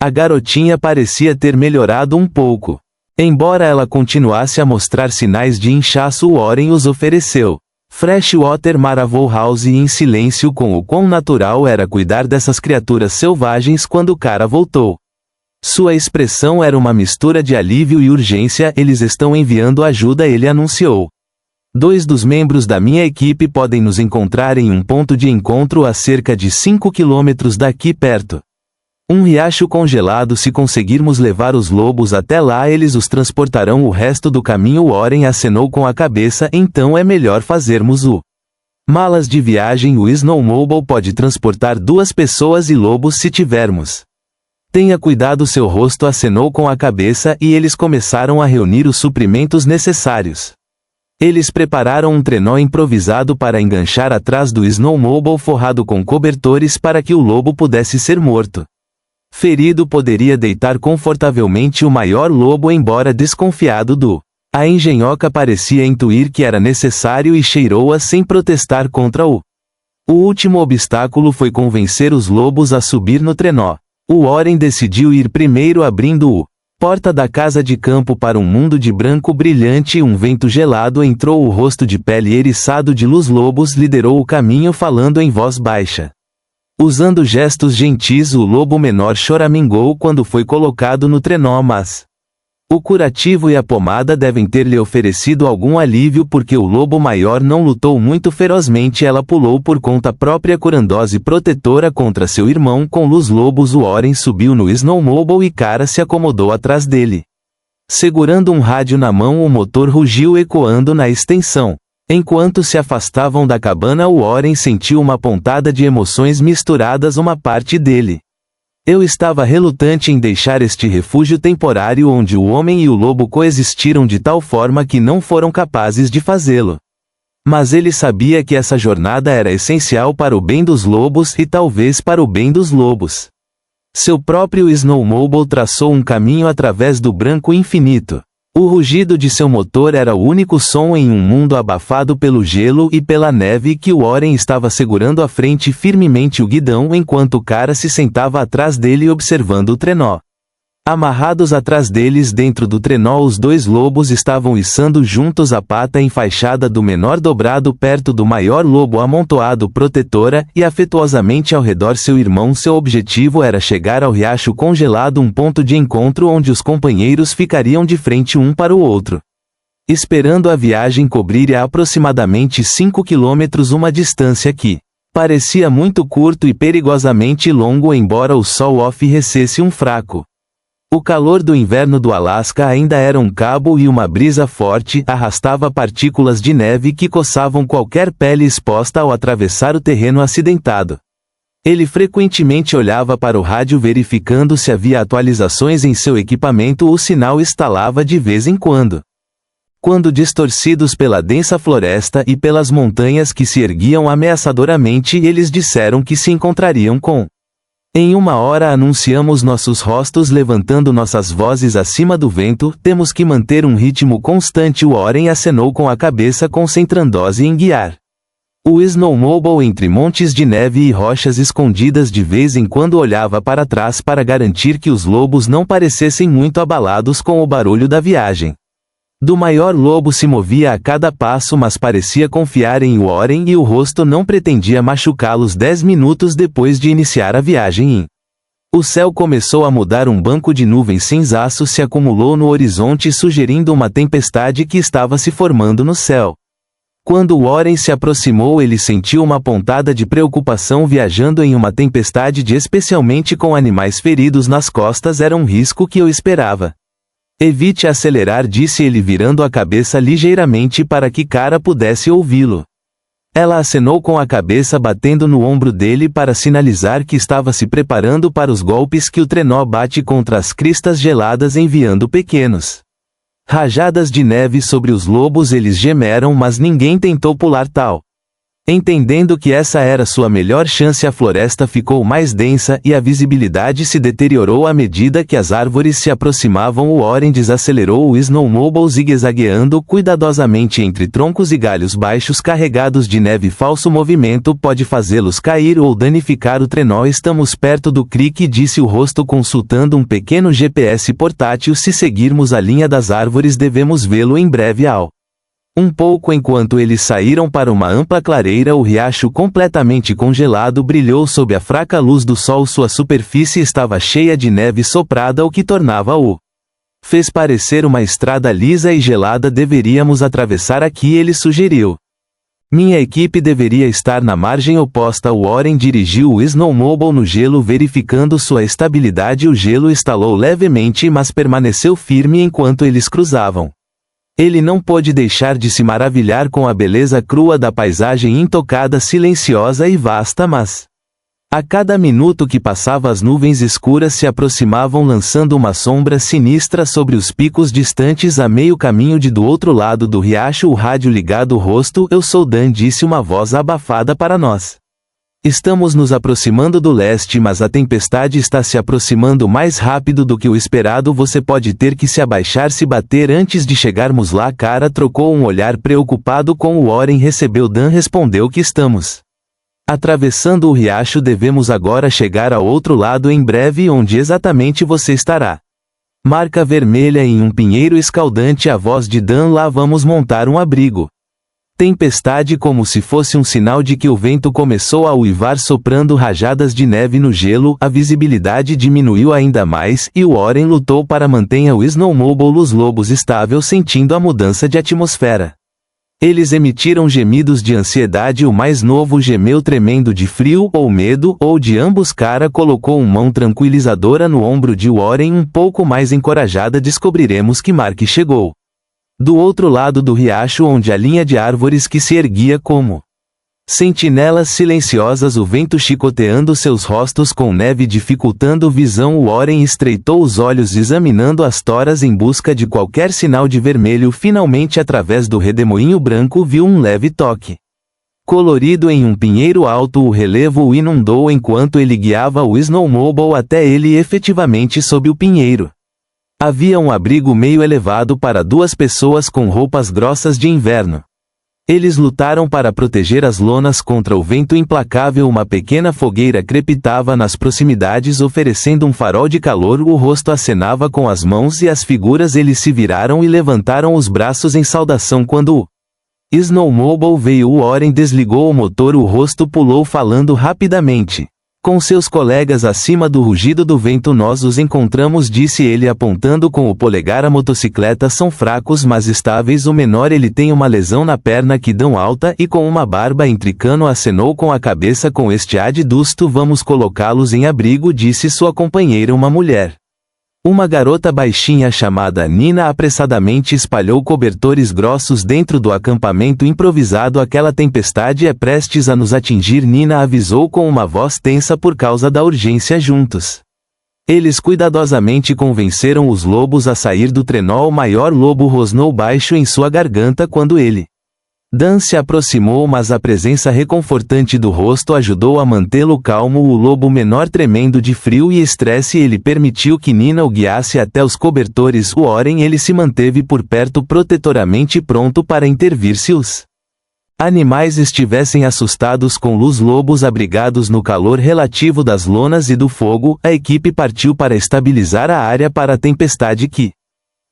A garotinha parecia ter melhorado um pouco. Embora ela continuasse a mostrar sinais de inchaço, o Oren os ofereceu Freshwater Maravou House em silêncio com o quão natural era cuidar dessas criaturas selvagens quando o cara voltou. Sua expressão era uma mistura de alívio e urgência. Eles estão enviando ajuda, ele anunciou. 2 dos membros da minha equipe podem nos encontrar em um ponto de encontro a cerca de 5 quilômetros daqui perto. Um riacho congelado. Se conseguirmos levar os lobos até lá, eles os transportarão o resto do caminho. O Oren acenou com a cabeça. Então é melhor fazermos o malas de viagem. O Snowmobile pode transportar 2 pessoas e lobos se tivermos. Tenha cuidado. Seu rosto acenou com a cabeça e eles começaram a reunir os suprimentos necessários. Eles prepararam um trenó improvisado para enganchar atrás do Snowmobile forrado com cobertores para que o lobo pudesse ser morto. Ferido, poderia deitar confortavelmente o maior lobo. Embora desconfiado a engenhoca parecia intuir que era necessário e cheirou-a sem protestar contra o último obstáculo foi convencer os lobos a subir no trenó. O Oren decidiu ir primeiro, abrindo o porta da casa de campo para um mundo de branco brilhante. Um vento gelado entrou. O rosto de pele eriçado de Luz Lobos liderou o caminho falando em voz baixa. Usando gestos gentis, o lobo menor choramingou quando foi colocado no trenó, mas o curativo e a pomada devem ter lhe oferecido algum alívio porque o lobo maior não lutou muito ferozmente. Ela pulou por conta própria, curandose protetora contra seu irmão com Luz Lobos. O Oren subiu no Snowmobile e Cara se acomodou atrás dele. Segurando um rádio na mão, o motor rugiu ecoando na extensão. Enquanto se afastavam da cabana, o Oren sentiu uma pontada de emoções misturadas. Uma parte dele. Eu estava relutante em deixar este refúgio temporário onde o homem e o lobo coexistiram de tal forma que não foram capazes de fazê-lo. Mas ele sabia que essa jornada era essencial para o bem dos lobos e talvez para o bem dos lobos. Seu próprio Snowmobile traçou um caminho através do branco infinito. O rugido de seu motor era o único som em um mundo abafado pelo gelo e pela neve que o Oren estava segurando à frente firmemente o guidão enquanto o cara se sentava atrás dele observando o trenó. Amarrados atrás deles dentro do trenó, os 2 lobos estavam içando juntos a pata enfaixada do menor dobrado perto do maior lobo amontoado protetora e afetuosamente ao redor seu irmão. Seu objetivo era chegar ao riacho congelado, um ponto de encontro onde os companheiros ficariam de frente um para o outro. Esperando a viagem cobrir a aproximadamente 5 quilômetros, uma distância que parecia muito curto e perigosamente longo embora o sol oferecesse um fraco. O calor do inverno do Alasca ainda era um cabo e uma brisa forte arrastava partículas de neve que coçavam qualquer pele exposta ao atravessar o terreno acidentado. Ele frequentemente olhava para o rádio verificando se havia atualizações em seu equipamento. O sinal estalava de vez em quando. Quando distorcidos pela densa floresta e pelas montanhas que se erguiam ameaçadoramente, eles disseram que se encontrariam com. Em 1 hora anunciamos nossos rostos levantando nossas vozes acima do vento. Temos que manter um ritmo constante. O Oren acenou com a cabeça, concentrando-se em guiar o Snowmobile entre montes de neve e rochas escondidas. De vez em quando olhava para trás para garantir que os lobos não parecessem muito abalados com o barulho da viagem. Do maior lobo se movia a cada passo, mas parecia confiar em Oren e o rosto não pretendia machucá-los. 10 minutos depois de iniciar a viagem, o céu começou a mudar. Um banco de nuvens cinzaço se acumulou no horizonte, sugerindo uma tempestade que estava se formando no céu. Quando Warren se aproximou, ele sentiu uma pontada de preocupação. Viajando em uma tempestade especialmente com animais feridos nas costas era um risco que eu esperava. Evite acelerar, disse ele, virando a cabeça ligeiramente para que Kara pudesse ouvi-lo. Ela acenou com a cabeça, batendo no ombro dele para sinalizar que estava se preparando para os golpes que o trenó bate contra as cristas geladas, enviando pequenos rajadas de neve sobre os lobos. Eles gemeram, mas ninguém tentou pular tal. Entendendo que essa era sua melhor chance, a floresta ficou mais densa e a visibilidade se deteriorou à medida que as árvores se aproximavam. O Warren desacelerou o snowmobile, zigue-zagueando cuidadosamente entre troncos e galhos baixos carregados de neve. Falso movimento pode fazê-los cair ou danificar o trenó. Estamos perto do creek, disse o rosto, consultando um pequeno GPS portátil. Se seguirmos a linha das árvores, devemos vê-lo em breve. Um pouco enquanto eles saíram para uma ampla clareira, o riacho, completamente congelado, brilhou sob a fraca luz do sol. Sua superfície estava cheia de neve soprada, o que tornava-o fez parecer uma estrada lisa e gelada. Deveríamos atravessar aqui, ele sugeriu. Minha equipe deveria estar na margem oposta. Warren dirigiu o snowmobile no gelo, verificando sua estabilidade. O gelo estalou levemente, mas permaneceu firme enquanto eles cruzavam. Ele não pôde deixar de se maravilhar com a beleza crua da paisagem, intocada, silenciosa e vasta, mas a cada minuto que passava as nuvens escuras se aproximavam, lançando uma sombra sinistra sobre os picos distantes. A meio caminho do outro lado do riacho, o rádio ligado. O rosto. Eu sou Dan, disse uma voz abafada para nós. Estamos nos aproximando do leste, mas a tempestade está se aproximando mais rápido do que o esperado. Você pode ter que se abaixar se bater antes de chegarmos lá. Kara trocou um olhar preocupado com o Warren. Recebeu. Dan respondeu que estamos atravessando o riacho. Devemos agora chegar ao outro lado em breve. Onde exatamente você estará? Marca vermelha em um pinheiro escaldante. A voz de Dan. Lá vamos montar um abrigo. Tempestade, como se fosse um sinal de que o vento começou a uivar, soprando rajadas de neve no gelo. A visibilidade diminuiu ainda mais, e o Warren lutou para manter o snowmobile os lobos estável, sentindo a mudança de atmosfera. Eles emitiram gemidos de ansiedade. O mais novo gemeu, tremendo de frio, ou medo, ou de ambos. Kara colocou uma mão tranquilizadora no ombro de Warren. Um pouco mais encorajada, descobriremos que Mark chegou do outro lado do riacho, onde a linha de árvores que se erguia como sentinelas silenciosas, o vento chicoteando seus rostos com neve, dificultando visão. O Warren estreitou os olhos, examinando as toras em busca de qualquer sinal de vermelho. Finalmente, através do redemoinho branco, viu um leve toque colorido em um pinheiro alto. O relevo o inundou enquanto ele guiava o snowmobile até ele, efetivamente sob o pinheiro. Havia um abrigo meio elevado para duas pessoas com roupas grossas de inverno. Eles lutaram para proteger as lonas contra o vento implacável. Uma pequena fogueira crepitava nas proximidades, oferecendo um farol de calor. O rosto acenava com as mãos e as figuras. Eles se viraram e levantaram os braços em saudação quando o snowmobile veio. O Warren desligou o motor. O rosto pulou, falando rapidamente com seus colegas acima do rugido do vento. Nós os encontramos, disse ele, apontando com o polegar. A motocicleta são fracos, mas estáveis. O menor, ele tem uma lesão na perna que dão alta e com uma barba entre cano. Acenou com a cabeça com este addusto. Vamos colocá-los em abrigo, disse sua companheira, uma mulher. Uma garota baixinha chamada Nina apressadamente espalhou cobertores grossos dentro do acampamento improvisado. Aquela tempestade é prestes a nos atingir, Nina avisou com uma voz tensa por causa da urgência. Juntos eles cuidadosamente convenceram os lobos a sair do trenó. O maior lobo rosnou baixo em sua garganta quando ele Dan se aproximou, mas a presença reconfortante do rosto ajudou a mantê-lo calmo. O lobo menor, tremendo de frio e estresse, ele permitiu que Nina o guiasse até os cobertores. O Warren, ele se manteve por perto protetoramente, pronto para intervir se os animais estivessem assustados. Com os lobos abrigados no calor relativo das lonas e do fogo, a equipe partiu para estabilizar a área para a tempestade que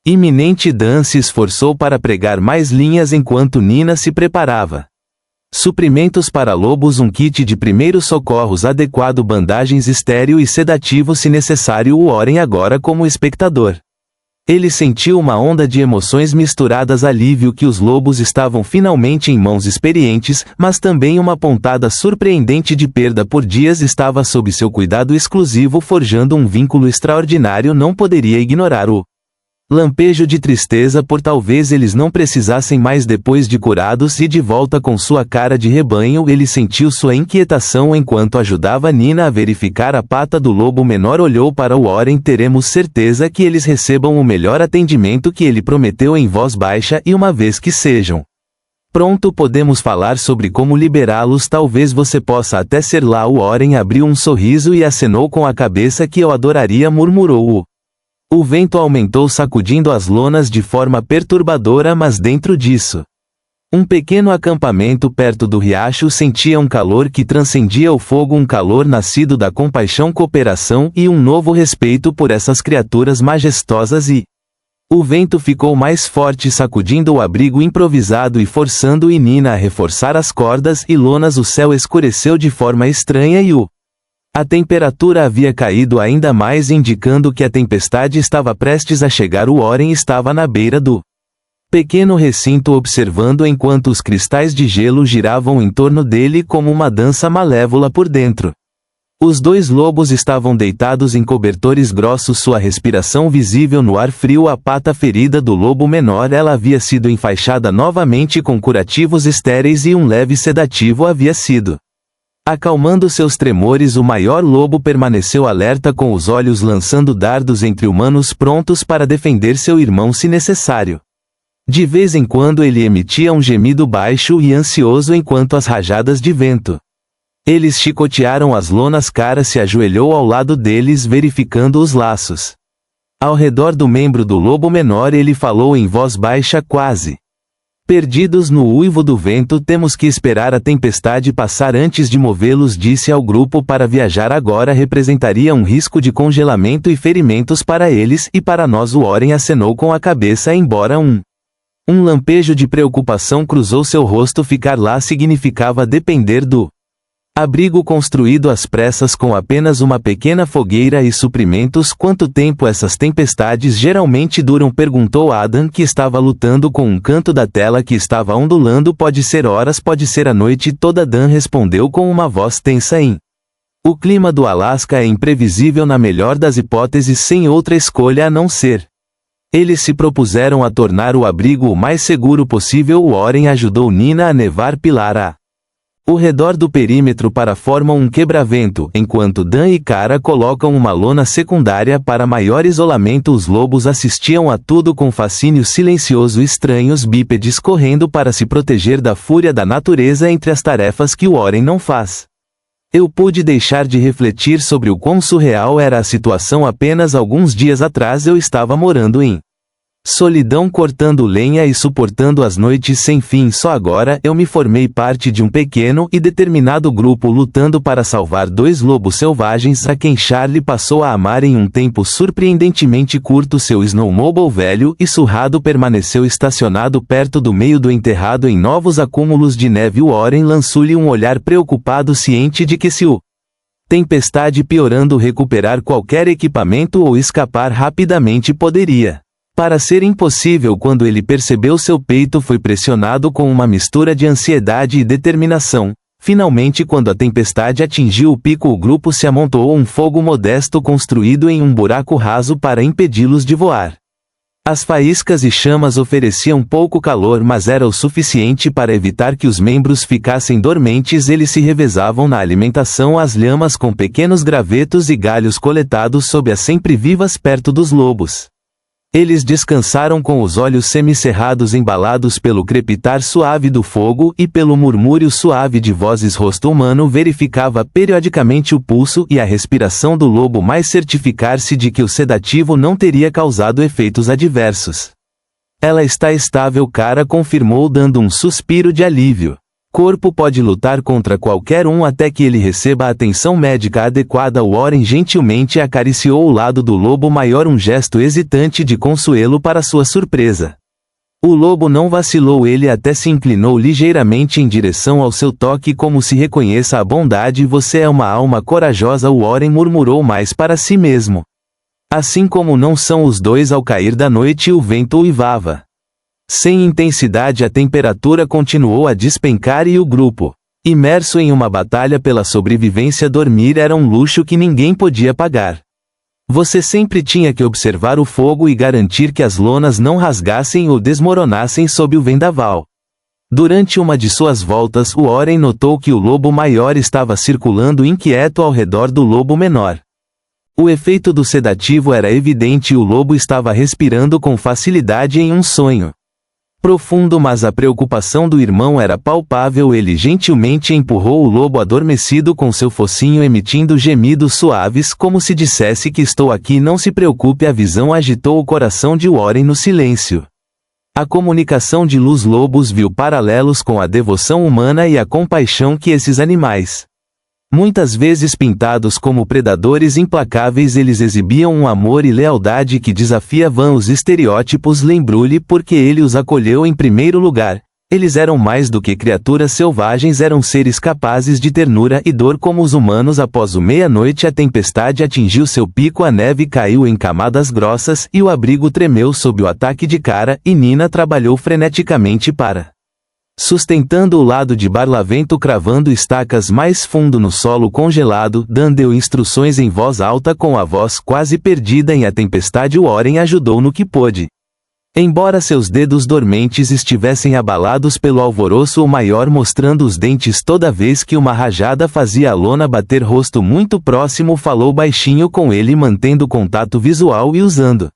iminente. Dan se esforçou para pregar mais linhas enquanto Nina se preparava. Suprimentos para lobos, um kit de primeiros socorros adequado, bandagens estéril e sedativo se necessário. O Warren, agora como espectador, Ele sentiu uma onda de emoções misturadas, alívio que os lobos estavam finalmente em mãos experientes, mas também uma pontada surpreendente de perda. Por dias estava sob seu cuidado exclusivo, forjando um vínculo extraordinário. Não poderia ignorar o lampejo de tristeza por talvez eles não precisassem mais depois de curados e de volta com sua cara de rebanho. Ele sentiu sua inquietação enquanto ajudava Nina a verificar a pata do lobo menor. Olhou para Warren. Teremos certeza que eles recebam o melhor atendimento que ele prometeu em voz baixa, e uma vez que sejam pronto podemos falar sobre como liberá-los. Talvez você possa até ser lá. O Warren abriu um sorriso e acenou com a cabeça. Que eu adoraria, murmurou. O vento aumentou, sacudindo as lonas de forma perturbadora, mas dentro disso, um pequeno acampamento perto do riacho sentia um calor que transcendia o fogo, um calor nascido da compaixão, cooperação e um novo respeito por essas criaturas majestosas. E o vento ficou mais forte, sacudindo o abrigo improvisado e forçando Nina a reforçar as cordas e lonas. O céu escureceu de forma estranha e a temperatura havia caído ainda mais, indicando que a tempestade estava prestes a chegar. O Warren estava na beira do pequeno recinto, observando enquanto os cristais de gelo giravam em torno dele como uma dança malévola por dentro. Os dois lobos estavam deitados em cobertores grossos, sua respiração visível no ar frio. A pata ferida do lobo menor, ela havia sido enfaixada novamente com curativos estéreis e um leve sedativo havia sido acalmando seus tremores. O maior lobo permaneceu alerta, com os olhos lançando dardos entre humanos, prontos para defender seu irmão se necessário. De vez em quando ele emitia um gemido baixo e ansioso enquanto as rajadas de vento eles chicotearam as lonas. Cara se ajoelhou ao lado deles, verificando os laços ao redor do membro do lobo menor. Ele falou em voz baixa, quase perdidos no uivo do vento. Temos que esperar a tempestade passar antes de movê-los, disse ao grupo. Para viajar agora representaria um risco de congelamento e ferimentos para eles e para nós. O Warren acenou com a cabeça, embora um lampejo de preocupação cruzou seu rosto. Ficar lá significava depender do abrigo construído às pressas com apenas uma pequena fogueira e suprimentos. Quanto tempo essas tempestades geralmente duram? Perguntou Adam, que estava lutando com um canto da tela que estava ondulando. Pode ser horas, pode ser a noite toda. Dan respondeu com uma voz tensa. O clima do Alasca é imprevisível na melhor das hipóteses, sem outra escolha a não ser. Eles se propuseram a tornar o abrigo o mais seguro possível. Warren ajudou Nina a nevar pilar o redor do perímetro para formar um quebra-vento, enquanto Dan e Cara colocam uma lona secundária para maior isolamento. Os lobos assistiam a tudo com fascínio silencioso, estranhos bípedes correndo para se proteger da fúria da natureza entre as tarefas que Warren não faz. Eu pude deixar de refletir sobre o quão surreal era a situação. Apenas alguns dias atrás eu estava morando em solidão, cortando lenha e suportando as noites sem fim. Só agora eu me formei parte de um pequeno e determinado grupo lutando para salvar dois lobos selvagens a quem Charlie passou a amar em um tempo surpreendentemente curto. Seu snowmobile velho e surrado permaneceu estacionado perto do meio do enterrado em novos acúmulos de neve. Warren lançou-lhe um olhar preocupado, ciente de que se o tempestade piorando, recuperar qualquer equipamento ou escapar rapidamente poderia para ser impossível. Quando ele percebeu, seu peito foi pressionado com uma mistura de ansiedade e determinação. Finalmente, quando a tempestade atingiu o pico, o grupo se amontoou um fogo modesto construído em um buraco raso para impedi-los de voar. As faíscas e chamas ofereciam pouco calor, mas era o suficiente para evitar que os membros ficassem dormentes. Eles se revezavam na alimentação às lhamas com pequenos gravetos e galhos coletados sob as sempre vivas perto dos lobos. Eles descansaram com os olhos semicerrados, embalados pelo crepitar suave do fogo e pelo murmúrio suave de vozes. Rosto humano verificava periodicamente o pulso e a respiração do lobo, mais certificar-se de que o sedativo não teria causado efeitos adversos. Ela está estável, Cara confirmou, dando um suspiro de alívio. Corpo pode lutar contra qualquer um até que ele receba a atenção médica adequada. Warren gentilmente acariciou o lado do lobo maior, um gesto hesitante de consuelo para sua surpresa. O lobo não vacilou, ele até se inclinou ligeiramente em direção ao seu toque, como se reconheça a bondade. Você é uma alma corajosa, Warren murmurou mais para si mesmo. Assim como não são os dois ao cair da noite o vento uivava. Sem intensidade a temperatura continuou a despencar e o grupo, imerso em uma batalha pela sobrevivência, dormir era um luxo que ninguém podia pagar. Você sempre tinha que observar o fogo e garantir que as lonas não rasgassem ou desmoronassem sob o vendaval. Durante uma de suas voltas, Warren notou que o lobo maior estava circulando inquieto ao redor do lobo menor. O efeito do sedativo era evidente e o lobo estava respirando com facilidade em um sonho profundo, mas a preocupação do irmão era palpável. Ele gentilmente empurrou o lobo adormecido com seu focinho, emitindo gemidos suaves como se dissesse que estou aqui, não se preocupe. A visão agitou o coração de Warren no silêncio. A comunicação de luz-lobos viu paralelos com a devoção humana e a compaixão que esses animais, muitas vezes pintados como predadores implacáveis, eles exibiam um amor e lealdade que desafiavam os estereótipos. Lembrou-lhe porque ele os acolheu em primeiro lugar. Eles eram mais do que criaturas selvagens, eram seres capazes de ternura e dor como os humanos. Após o meia-noite a tempestade atingiu seu pico, a neve caiu em camadas grossas e o abrigo tremeu sob o ataque de Cara, e Nina trabalhou freneticamente para sustentando o lado de Barlavento, cravando estacas mais fundo no solo congelado. Dan deu instruções em voz alta, com a voz quase perdida em a tempestade. Warren ajudou no que pôde. Embora seus dedos dormentes estivessem abalados pelo alvoroço, o maior mostrando os dentes toda vez que uma rajada fazia a lona bater. Rosto muito próximo, falou baixinho com ele, mantendo contato visual e usando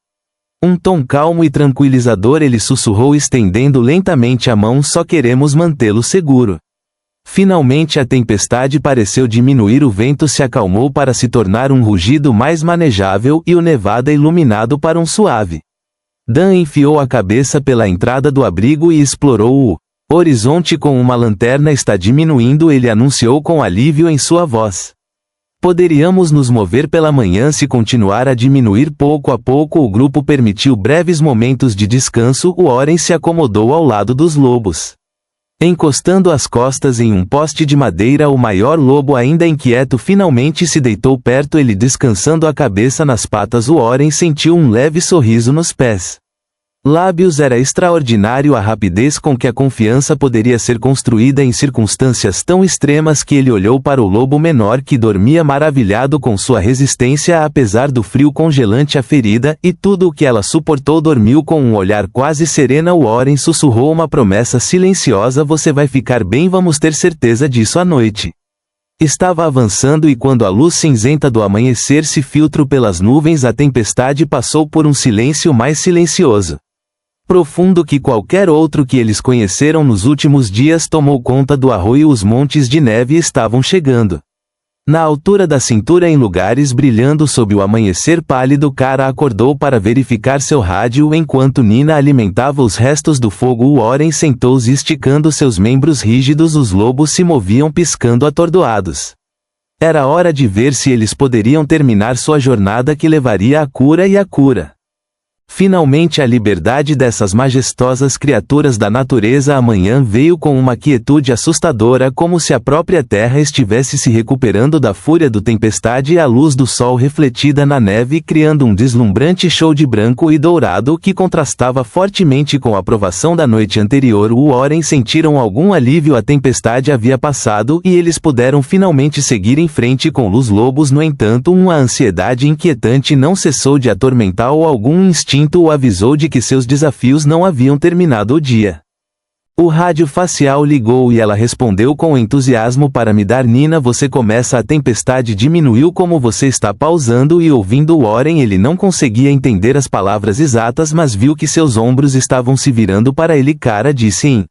um tom calmo e tranquilizador. Ele sussurrou, estendendo lentamente a mão, só queremos mantê-lo seguro. Finalmente a tempestade pareceu diminuir, o vento se acalmou para se tornar um rugido mais manejável e o Nevada iluminado para um suave. Dan enfiou a cabeça pela entrada do abrigo e explorou o horizonte com uma lanterna. Está diminuindo, ele anunciou com alívio em sua voz. Poderíamos nos mover pela manhã se continuar a diminuir pouco a pouco. O grupo permitiu breves momentos de descanso. Warren se acomodou ao lado dos lobos, encostando as costas em um poste de madeira. O maior lobo, ainda inquieto, finalmente se deitou perto, ele descansando a cabeça nas patas. Warren sentiu um leve sorriso nos pés lábios. Era extraordinário a rapidez com que a confiança poderia ser construída em circunstâncias tão extremas que ele olhou para o lobo menor, que dormia maravilhado com sua resistência apesar do frio congelante. A ferida e tudo o que ela suportou, dormiu com um olhar quase sereno. Warren sussurrou uma promessa silenciosa: você vai ficar bem, vamos ter certeza disso à noite. Estava avançando e quando a luz cinzenta do amanhecer se filtrou pelas nuvens, a tempestade passou por um silêncio mais silencioso, profundo que qualquer outro que eles conheceram nos últimos dias. Tomou conta do arroio. Os montes de neve estavam chegando na altura da cintura, em lugares brilhando sob o amanhecer pálido. Cara acordou para verificar seu rádio enquanto Nina alimentava os restos do fogo. Warren sentou-se, esticando seus membros rígidos. Os lobos se moviam, piscando atordoados. Era hora de ver se eles poderiam terminar sua jornada que levaria à cura e à cura. Finalmente a liberdade dessas majestosas criaturas da natureza. Amanhã veio com uma quietude assustadora, como se a própria terra estivesse se recuperando da fúria do tempestade. A luz do sol refletida na neve, criando um deslumbrante show de branco e dourado que contrastava fortemente com a provação da noite anterior. O Warren sentiram algum alívio. A tempestade havia passado e eles puderam finalmente seguir em frente com os lobos. No entanto, uma ansiedade inquietante não cessou de atormentá-lo. Algum instinto o avisou de que seus desafios não haviam terminado. O dia. O rádio facial ligou e ela respondeu com entusiasmo: para me dar, Nina, você começa. A tempestade diminuiu. Como você está pausando e ouvindo Warren? Ele não conseguia entender as palavras exatas, mas viu que seus ombros estavam se virando para ele. Cara disse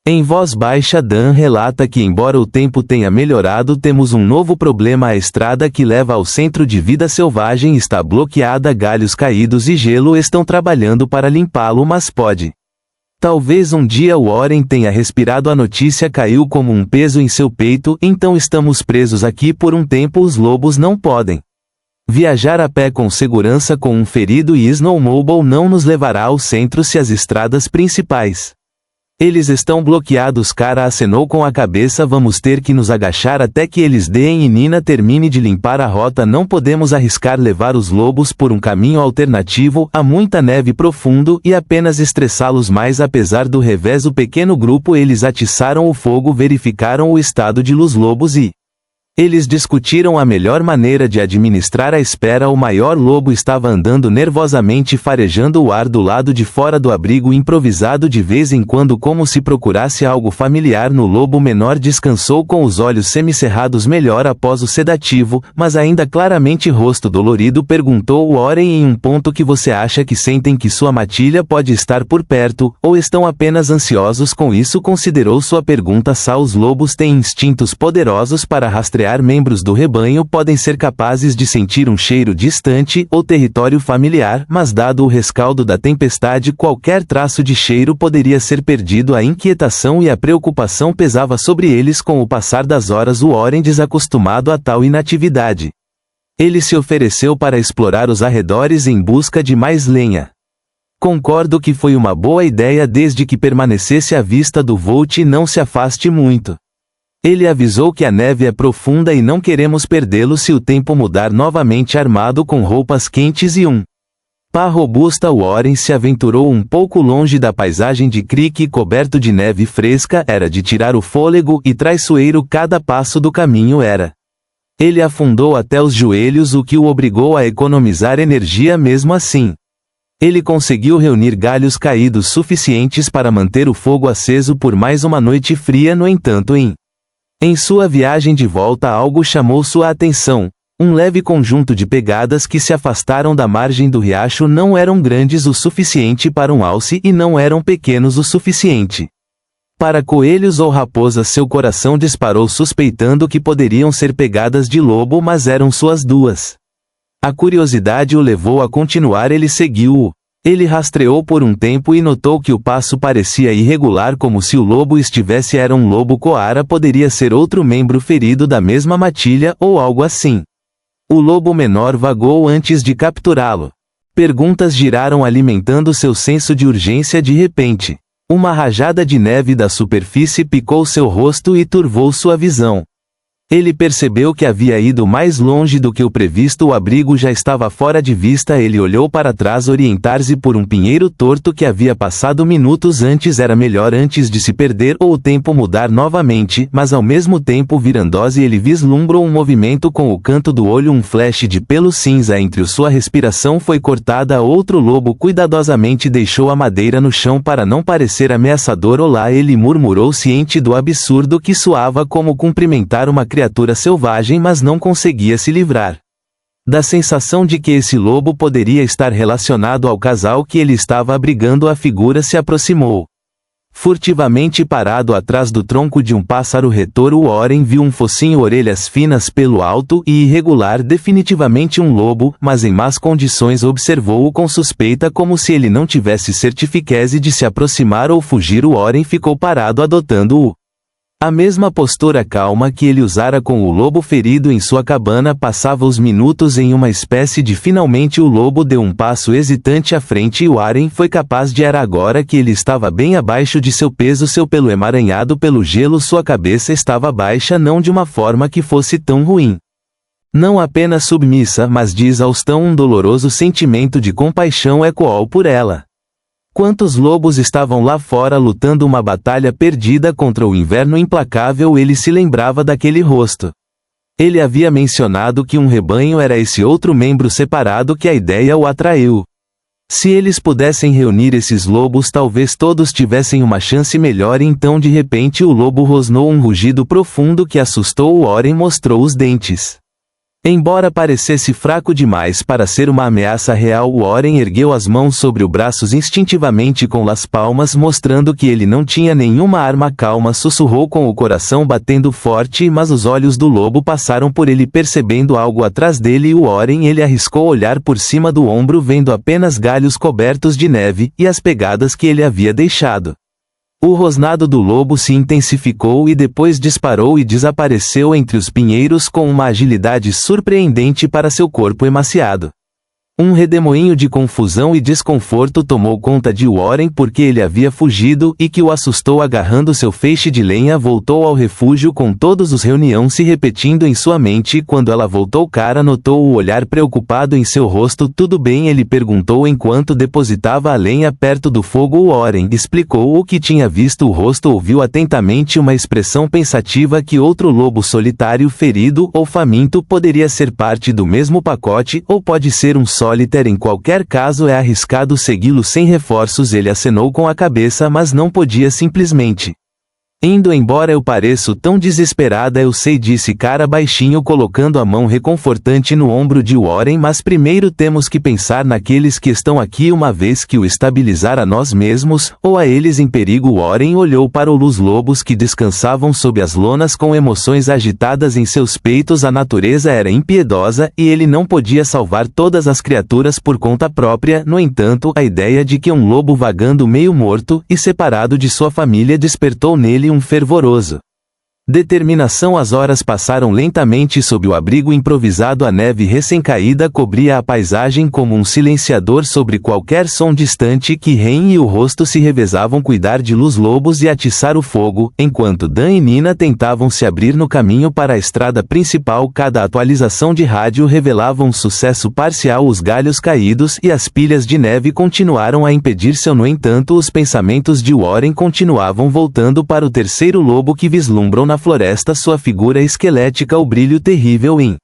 em voz baixa: Dan relata que, embora o tempo tenha melhorado, temos um novo problema. A estrada que leva ao centro de vida selvagem está bloqueada. Galhos caídos e gelo estão trabalhando para limpá-lo, mas pode. Talvez um dia. Warren tenha respirado. A notícia caiu como um peso em seu peito. Então estamos presos aqui por um tempo. Os lobos não podem viajar a pé com segurança com um ferido, e Snowmobile não nos levará ao centro se as estradas principais Eles estão bloqueados. Cara acenou com a cabeça. Vamos ter que nos agachar até que eles deem e Nina termine de limpar a rota. Não podemos arriscar levar os lobos por um caminho alternativo. Há muita neve profundo e apenas estressá-los mais. Apesar do revés, o pequeno grupo eles atiçaram o fogo, verificaram o estado de luz lobos e eles discutiram a melhor maneira de administrar a espera. O maior lobo estava andando nervosamente, farejando o ar do lado de fora do abrigo improvisado de vez em quando, como se procurasse algo familiar no lobo menor. Descansou com os olhos semicerrados melhor após o sedativo, mas ainda claramente rosto dolorido. Perguntou Warren em um ponto que você acha que sentem que sua matilha pode estar por perto, ou estão apenas ansiosos com isso? Considerou sua pergunta. Os lobos têm instintos poderosos para rastrear membros do rebanho, podem ser capazes de sentir um cheiro distante ou território familiar, mas dado o rescaldo da tempestade, qualquer traço de cheiro poderia ser perdido. A inquietação e a preocupação pesava sobre eles com o passar das horas. O Warren, desacostumado a tal inatividade, ele se ofereceu para explorar os arredores em busca de mais lenha. Concordo que foi uma boa ideia desde que permanecesse à vista do Volt e não se afaste muito. Ele avisou que a neve é profunda e não queremos perdê-lo se o tempo mudar novamente. Armado com roupas quentes e um pá robusta, Warren se aventurou um pouco longe da paisagem de Creek coberto de neve fresca. Era de tirar o fôlego e traiçoeiro cada passo do caminho era. Ele afundou até os joelhos, o que o obrigou a economizar energia. Mesmo assim, ele conseguiu reunir galhos caídos suficientes para manter o fogo aceso por mais uma noite fria. No entanto, em sua viagem de volta, algo chamou sua atenção. Um leve conjunto de pegadas que se afastaram da margem do riacho. Não eram grandes o suficiente para um alce e não eram pequenos o suficiente para coelhos ou raposas. Seu coração disparou, suspeitando que poderiam ser pegadas de lobo, mas eram suas duas. A curiosidade o levou a continuar. Ele seguiu-o. Ele rastreou por um tempo e notou que o passo parecia irregular, como se o lobo estivesse. Era um lobo coara, poderia ser outro membro ferido da mesma matilha ou algo assim. O lobo menor vagou antes de capturá-lo. Perguntas giraram, alimentando seu senso de urgência. De repente, uma rajada de neve da superfície picou seu rosto e turvou sua visão. Ele percebeu que havia ido mais longe do que o previsto. O abrigo já estava fora de vista. Ele olhou para trás, orientar-se por um pinheiro torto que havia passado minutos antes. Era melhor antes de se perder ou o tempo mudar novamente, mas ao mesmo tempo virando-se ele vislumbrou um movimento com o canto do olho, um flash de pelo cinza entre sua respiração foi cortada. Outro lobo cuidadosamente deixou a madeira no chão para não parecer ameaçador. Olá, ele murmurou, ciente do absurdo que soava como cumprimentar uma criatura selvagem, mas não conseguia se livrar da sensação de que esse lobo poderia estar relacionado ao casal que ele estava abrigando. A figura se aproximou. Furtivamente parado atrás do tronco de um pássaro retouro, Warren viu um focinho, orelhas finas, pelo alto e irregular, definitivamente um lobo, mas em más condições. Observou-o com suspeita, como se ele não tivesse certifiqueze de se aproximar ou fugir. Warren ficou parado, adotando a mesma postura calma que ele usara com o lobo ferido em sua cabana. Passava os minutos em uma espécie de finalmente. O lobo deu um passo hesitante à frente e Warren foi capaz de era agora que ele estava bem abaixo de seu peso, seu pelo emaranhado pelo gelo. Sua cabeça estava baixa, não de uma forma que fosse tão ruim. Não apenas submissa, mas de exaustão. Um doloroso sentimento de compaixão ecoou por ela. Quantos lobos estavam lá fora lutando uma batalha perdida contra o inverno implacável? Ele se lembrava daquele rosto. Ele havia mencionado que um rebanho era esse outro membro separado, que a ideia o atraiu. Se eles pudessem reunir esses lobos, talvez todos tivessem uma chance melhor. Então de repente o lobo rosnou um rugido profundo que assustou. Warren mostrou os dentes. Embora parecesse fraco demais para ser uma ameaça real, Warren ergueu as mãos sobre os braços instintivamente com as palmas, mostrando que ele não tinha nenhuma arma. Calma, sussurrou com o coração batendo forte, mas os olhos do lobo passaram por ele, percebendo algo atrás dele. Warren ele arriscou olhar por cima do ombro, vendo apenas galhos cobertos de neve e as pegadas que ele havia deixado. O rosnado do lobo se intensificou e depois disparou e desapareceu entre os pinheiros com uma agilidade surpreendente para seu corpo emaciado. Um redemoinho de confusão e desconforto tomou conta de Warren porque ele havia fugido e que o assustou. Agarrando seu feixe de lenha, voltou ao refúgio com todos os reunião se repetindo em sua mente. Quando ela voltou, Kara notou o olhar preocupado em seu rosto. Tudo bem? Ele perguntou enquanto depositava a lenha perto do fogo. Warren explicou o que tinha visto. O rosto ouviu atentamente uma expressão pensativa. Que outro lobo solitário ferido ou faminto poderia ser parte do mesmo pacote, ou pode ser um Solitaire. Em qualquer caso é arriscado segui-lo sem reforços. Ele acenou com a cabeça, mas não podia simplesmente indo embora. Eu pareço tão desesperada. Eu sei, disse Kara baixinho, colocando a mão reconfortante no ombro de Warren, mas primeiro temos que pensar naqueles que estão aqui. Uma vez que o estabilizar a nós mesmos, ou a eles em perigo. Warren olhou para os lobos que descansavam sob as lonas com emoções agitadas em seus peitos. A natureza era impiedosa, e ele não podia salvar todas as criaturas por conta própria. No entanto, a ideia de que um lobo vagando meio morto e separado de sua família despertou nele um fervoroso determinação. As horas passaram lentamente sob o abrigo improvisado. A neve recém-caída cobria a paisagem como um silenciador sobre qualquer som distante. Que Ren e o rosto se revezavam cuidar de Luz Lobos e atiçar o fogo, enquanto Dan e Nina tentavam se abrir no caminho para a estrada principal. Cada atualização de rádio revelava um sucesso parcial. Os galhos caídos e as pilhas de neve continuaram a impedir seu. No entanto, os pensamentos de Warren continuavam voltando para o terceiro lobo que vislumbrou na floresta sua figura esquelética. O brilho terrível em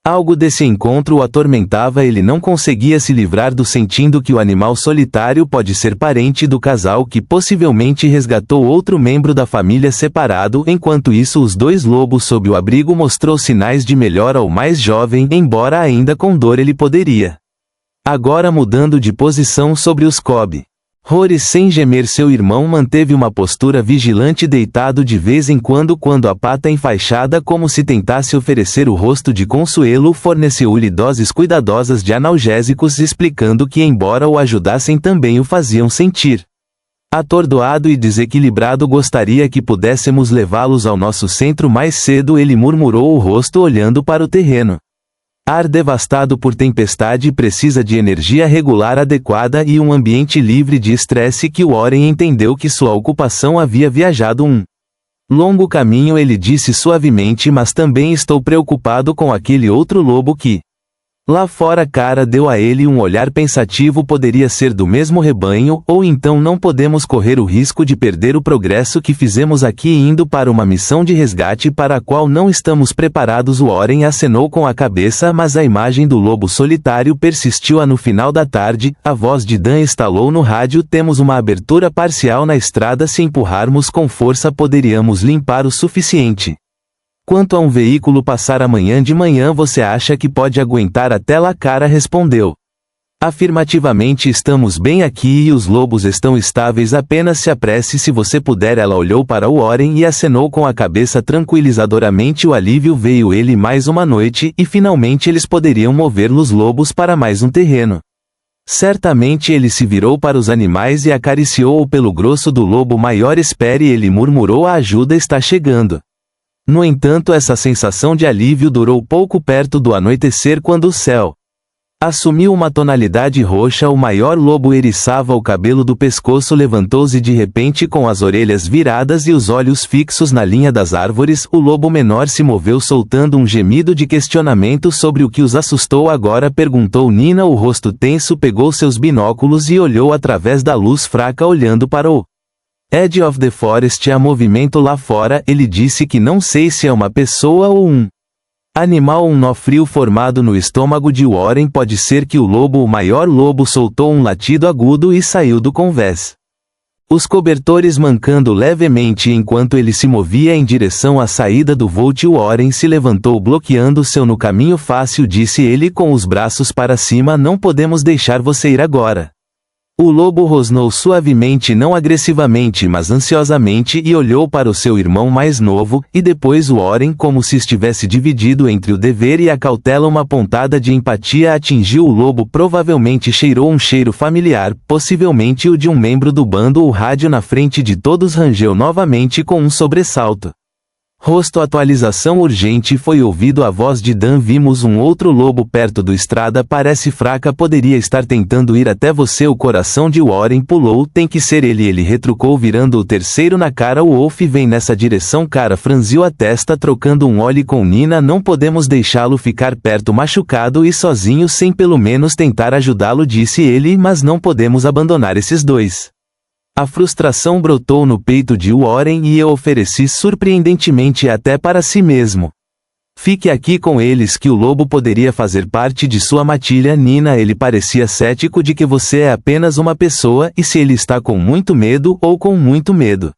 algo desse encontro o atormentava. Ele não conseguia se livrar do sentindo que o animal solitário pode ser parente do casal que possivelmente resgatou outro membro da família separado. Enquanto isso, os dois lobos sob o abrigo mostrou sinais de melhora. O mais jovem, embora ainda com dor, ele poderia agora mudando de posição sobre os Cobb. Rory, sem gemer, seu irmão manteve uma postura vigilante, deitado de vez em quando a pata enfaixada, como se tentasse oferecer o rosto de consuelo. Forneceu-lhe doses cuidadosas de analgésicos, explicando que, embora o ajudassem, também o faziam sentir atordoado e desequilibrado. Gostaria que pudéssemos levá-los ao nosso centro mais cedo, ele murmurou, o rosto olhando para o terreno. Ar devastado por tempestade precisa de energia regular adequada e um ambiente livre de estresse. Que Warren entendeu que sua ocupação havia viajado um longo caminho. Ele disse suavemente, mas também estou preocupado com aquele outro lobo que lá fora. Kara deu a ele um olhar pensativo. Poderia ser do mesmo rebanho, ou então não podemos correr o risco de perder o progresso que fizemos aqui indo para uma missão de resgate para a qual não estamos preparados. Warren acenou com a cabeça, mas a imagem do lobo solitário persistiu. No final da tarde, a voz de Dan estalou no rádio: temos uma abertura parcial na estrada. Se empurrarmos com força, poderíamos limpar o suficiente. Quanto a um veículo passar amanhã de manhã, você acha que pode aguentar até lá? Kara respondeu afirmativamente. Estamos bem aqui e os lobos estão estáveis. Apenas se apresse se você puder. Ela olhou para Warren e acenou com a cabeça tranquilizadoramente. O alívio veio. Ele mais uma noite, e finalmente eles poderiam mover os lobos para mais um terreno. Certamente. Ele se virou para os animais e acariciou-o pelo grosso do lobo maior. Espere, ele murmurou, a ajuda está chegando. No entanto, essa sensação de alívio durou pouco. Perto do anoitecer, quando o céu assumiu uma tonalidade roxa, o maior lobo eriçava o cabelo do pescoço. Levantou-se de repente com as orelhas viradas e os olhos fixos na linha das árvores. O lobo menor se moveu, soltando um gemido de questionamento sobre o que os assustou agora, perguntou Nina, o rosto tenso. Pegou seus binóculos e olhou através da luz fraca, olhando para o Edge of the Forest. Há movimento lá fora. Ele disse que não sei se é uma pessoa ou um animal. Um nó frio formado no estômago de Warren. Pode ser que o maior lobo, soltou um latido agudo e saiu do convés. Os cobertores mancando levemente enquanto ele se movia em direção à saída do Volt. Warren se levantou, bloqueando seu no caminho fácil, disse ele com os braços para cima. Não podemos deixar você ir agora. O lobo rosnou suavemente, não agressivamente, mas ansiosamente, e olhou para o seu irmão mais novo, e depois Warren, como se estivesse dividido entre o dever e a cautela. Uma pontada de empatia atingiu o lobo. Provavelmente cheirou um cheiro familiar, possivelmente o de um membro do bando. O rádio na frente de todos rangeu novamente com um sobressalto. Rosto atualização urgente foi ouvido a voz de Dan. Vimos um outro lobo perto do estrada, parece fraca, poderia estar tentando ir até você. O coração de Warren pulou. Tem que ser ele retrucou virando o terceiro na cara. O Wolf vem nessa direção. Cara franziu a testa trocando um olhe com Nina. Não podemos deixá-lo ficar perto machucado e sozinho sem pelo menos tentar ajudá-lo, disse ele, mas não podemos abandonar esses dois. A frustração brotou no peito de Warren e eu ofereci surpreendentemente até para si mesmo. Fique aqui com eles, que o lobo poderia fazer parte de sua matilha. Nina, ele parecia cético de que você é apenas uma pessoa e se ele está com muito medo ou com muito medo.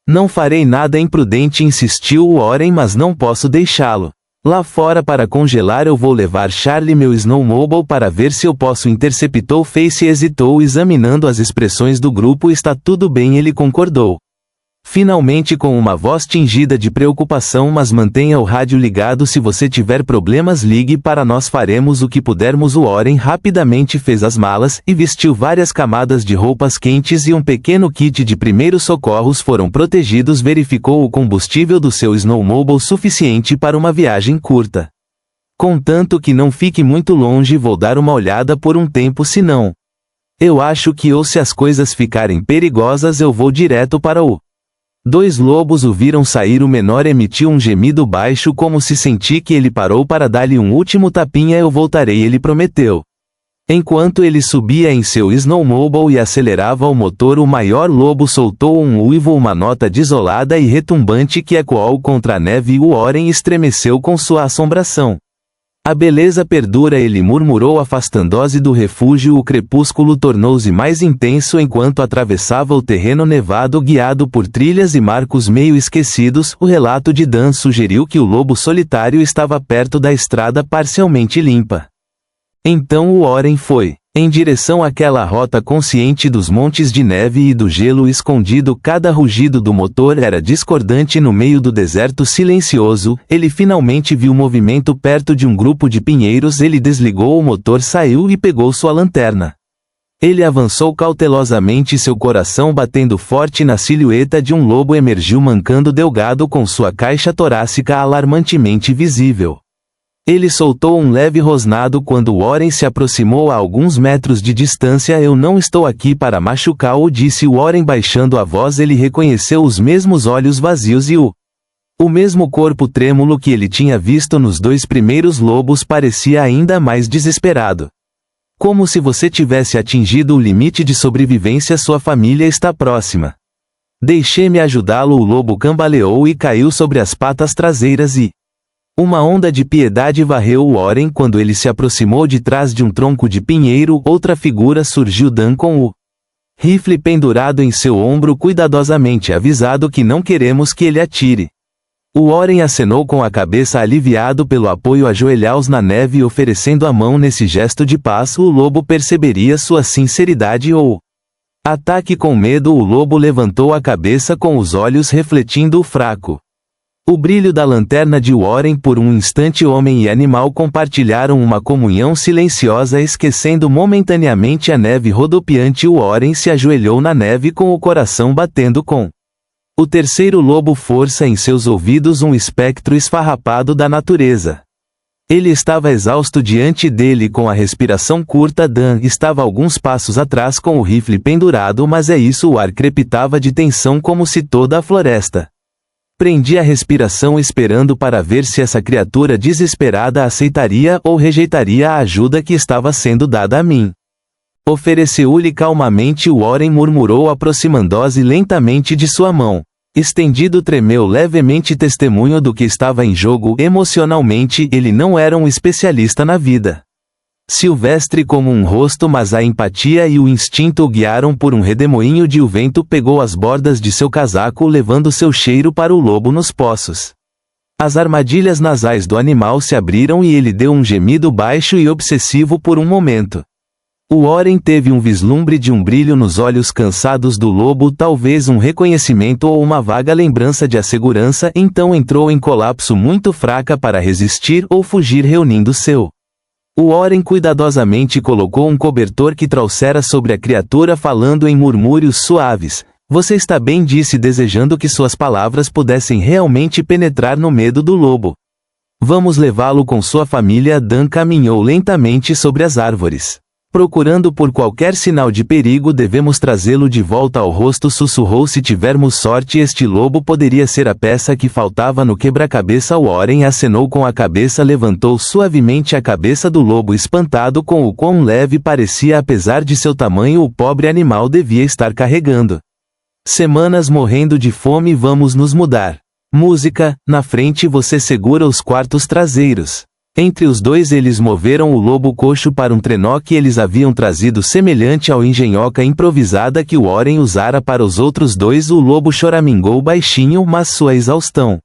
Não farei nada imprudente, insistiu Warren, mas não posso deixá-lo lá fora para congelar. Eu vou levar Charlie, meu snowmobile, para ver se eu posso. Interceptou Face hesitou, examinando as expressões do grupo. Está tudo bem, ele concordou. Finalmente, com uma voz tingida de preocupação, mas mantenha o rádio ligado. Se você tiver problemas, ligue para nós, faremos o que pudermos. Warren rapidamente fez as malas e vestiu várias camadas de roupas quentes e um pequeno kit de primeiros socorros foram protegidos. Verificou o combustível do seu snowmobile suficiente para uma viagem curta. Contanto que não fique muito longe, vou dar uma olhada por um tempo, senão eu acho que ou se as coisas ficarem perigosas eu vou direto para o... Dois lobos o viram sair. O menor emitiu um gemido baixo, como se senti que ele parou para dar-lhe um último tapinha. Eu voltarei, ele prometeu. Enquanto ele subia em seu snowmobile e acelerava o motor, o maior lobo soltou um uivo, uma nota desolada e retumbante que ecoou contra a neve. Warren estremeceu com sua assombração. A beleza perdura, ele murmurou, afastando-se do refúgio. O crepúsculo tornou-se mais intenso enquanto atravessava o terreno nevado, guiado por trilhas e marcos meio esquecidos. O relato de Dan sugeriu que o lobo solitário estava perto da estrada parcialmente limpa. Então Warren foi em direção àquela rota, consciente dos montes de neve e do gelo escondido. Cada rugido do motor era discordante no meio do deserto silencioso. Ele finalmente viu movimento perto de um grupo de pinheiros. Ele desligou o motor, saiu e pegou sua lanterna. Ele avançou cautelosamente, seu coração batendo forte. Na silhueta de um lobo emergiu mancando, delgado, com sua caixa torácica alarmantemente visível. Ele soltou um leve rosnado quando Warren se aproximou a alguns metros de distância. Eu não estou aqui para machucá-lo, disse Warren baixando a voz. Ele reconheceu os mesmos olhos vazios e o mesmo corpo trêmulo que ele tinha visto nos dois primeiros lobos. Parecia ainda mais desesperado. Como se você tivesse atingido o limite de sobrevivência. Sua família está próxima. Deixe-me ajudá-lo. O lobo cambaleou e caiu sobre as patas traseiras e uma onda de piedade varreu Warren quando ele se aproximou de trás de um tronco de pinheiro. Outra figura surgiu, Dan, com o rifle pendurado em seu ombro, cuidadosamente avisado que não queremos que ele atire. Warren acenou com a cabeça, aliviado pelo apoio. Ajoelhaos na neve, oferecendo a mão. Nesse gesto de paz, o lobo perceberia sua sinceridade ou ataque. Com medo, o lobo levantou a cabeça, com os olhos refletindo o fraco o brilho da lanterna de Warren. Por um instante, homem e animal compartilharam uma comunhão silenciosa, esquecendo momentaneamente a neve rodopiante. Warren se ajoelhou na neve, com o coração batendo com o terceiro lobo força em seus ouvidos, um espectro esfarrapado da natureza. Ele estava exausto diante dele, com a respiração curta. Dan estava alguns passos atrás com o rifle pendurado, mas é isso, o ar crepitava de tensão como se toda a floresta prendi a respiração, esperando para ver se essa criatura desesperada aceitaria ou rejeitaria a ajuda que estava sendo dada a mim. Ofereceu-lhe calmamente. Warren murmurou, aproximando-se lentamente de sua mão. Estendido, tremeu levemente, testemunho do que estava em jogo. Emocionalmente, ele não era um especialista na vida silvestre como um rosto, mas a empatia e o instinto o guiaram. Por um redemoinho de o vento pegou as bordas de seu casaco, levando seu cheiro para o lobo nos poços. As armadilhas nasais do animal se abriram e ele deu um gemido baixo e obsessivo por um momento. Warren teve um vislumbre de um brilho nos olhos cansados do lobo, talvez um reconhecimento ou uma vaga lembrança de assegurança. Então entrou em colapso, muito fraca para resistir ou fugir, reunindo seu. Warren cuidadosamente colocou um cobertor que trouxera sobre a criatura, falando em murmúrios suaves. Você está bem, disse, desejando que suas palavras pudessem realmente penetrar no medo do lobo. Vamos levá-lo com sua família. Dan caminhou lentamente sobre as árvores. Procurando por qualquer sinal de perigo, devemos trazê-lo de volta ao rosto, sussurrou. Se tivermos sorte, este lobo poderia ser a peça que faltava no quebra-cabeça. Warren acenou com a cabeça, levantou suavemente a cabeça do lobo, espantado com o quão leve parecia. Apesar de seu tamanho, o pobre animal devia estar carregando semanas morrendo de fome. Vamos nos mudar. Música, na frente você segura os quartos traseiros. Entre os dois eles moveram o lobo coxo para um trenó que eles haviam trazido, semelhante ao engenhoca improvisada que Warren usara para os outros dois. O lobo choramingou baixinho, mas sua exaustão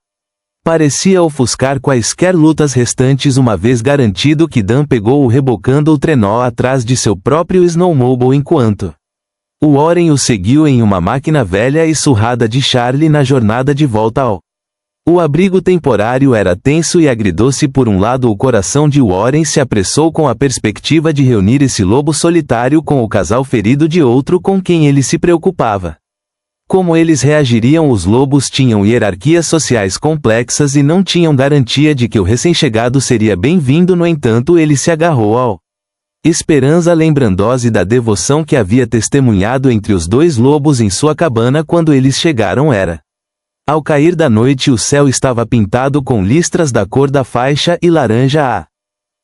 parecia ofuscar quaisquer lutas restantes. Uma vez garantido que Dan pegou-o rebocando o trenó atrás de seu próprio snowmobile enquanto o Warren o seguiu em uma máquina velha e surrada de Charlie na jornada de volta ao o abrigo temporário. Era tenso e agridoce. Por um lado, o coração de Warren se apressou com a perspectiva de reunir esse lobo solitário com o casal ferido de outro com quem ele se preocupava. Como eles reagiriam? Os lobos tinham hierarquias sociais complexas e não tinham garantia de que o recém-chegado seria bem-vindo. No entanto, ele se agarrou ao esperança, lembrando-se da devoção que havia testemunhado entre os dois lobos em sua cabana quando eles chegaram. Era ao cair da noite, o céu estava pintado com listras da cor da faixa e laranja.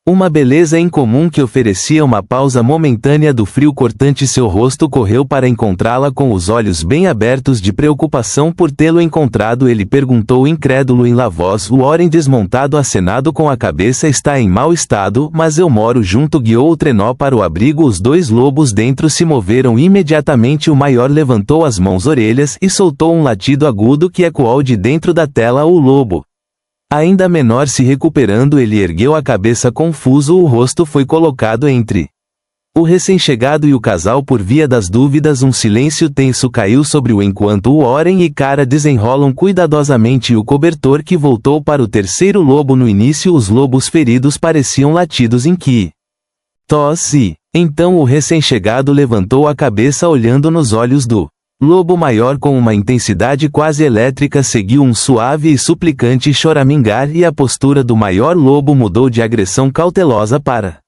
Uma beleza incomum que oferecia uma pausa momentânea do frio cortante. Seu rosto correu para encontrá-la com os olhos bem abertos de preocupação por tê-lo encontrado. Ele perguntou incrédulo em la voz. Warren, desmontado, acenado com a cabeça. Está em mau estado, mas eu moro junto. Guiou o trenó para o abrigo. Os dois lobos dentro se moveram imediatamente. O maior levantou as mãos orelhas e soltou um latido agudo que ecoou de dentro da tela. O lobo, ainda menor, se recuperando, ele ergueu a cabeça confuso. O rosto foi colocado entre o recém-chegado e o casal. Por via das dúvidas, um silêncio tenso caiu sobre o enquanto Warren e Cara desenrolam cuidadosamente o cobertor que voltou para o terceiro lobo. No início, os lobos feridos pareciam latidos em que tosse. Então o recém-chegado levantou a cabeça, olhando nos olhos do lobo maior com uma intensidade quase elétrica. Seguiu um suave e suplicante choramingar e a postura do maior lobo mudou de agressão cautelosa para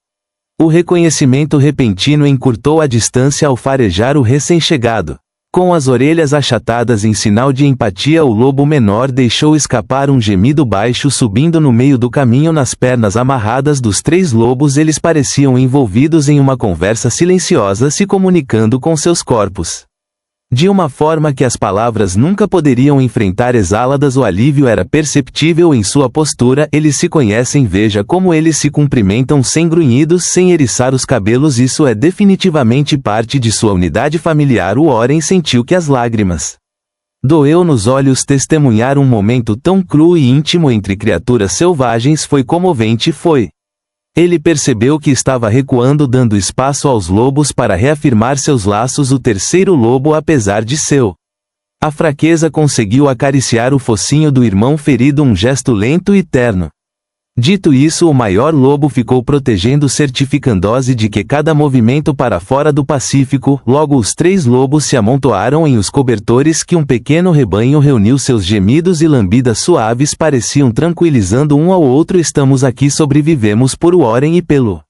o reconhecimento repentino. Encurtou a distância ao farejar o recém-chegado. Com as orelhas achatadas em sinal de empatia, o lobo menor deixou escapar um gemido baixo, subindo no meio do caminho nas pernas amarradas dos três lobos. Eles pareciam envolvidos em uma conversa silenciosa, se comunicando com seus corpos de uma forma que as palavras nunca poderiam enfrentar. Exaladas, o alívio era perceptível em sua postura. Eles se conhecem, veja como eles se cumprimentam sem grunhidos, sem eriçar os cabelos. Isso é definitivamente parte de sua unidade familiar. O Warren sentiu que as lágrimas doeu nos olhos. Testemunhar um momento tão cru e íntimo entre criaturas selvagens foi comovente. Ele percebeu que estava recuando, dando espaço aos lobos para reafirmar seus laços. O terceiro lobo, apesar de a fraqueza, conseguiu acariciar o focinho do irmão ferido, um gesto lento e terno. Dito isso, o maior lobo ficou protegendo, certificando-se de que cada movimento para fora do Pacífico. Logo os três lobos se amontoaram em os cobertores que um pequeno rebanho reuniu. Seus gemidos e lambidas suaves pareciam tranquilizando um ao outro. Estamos aqui, sobrevivemos por Warren e pelo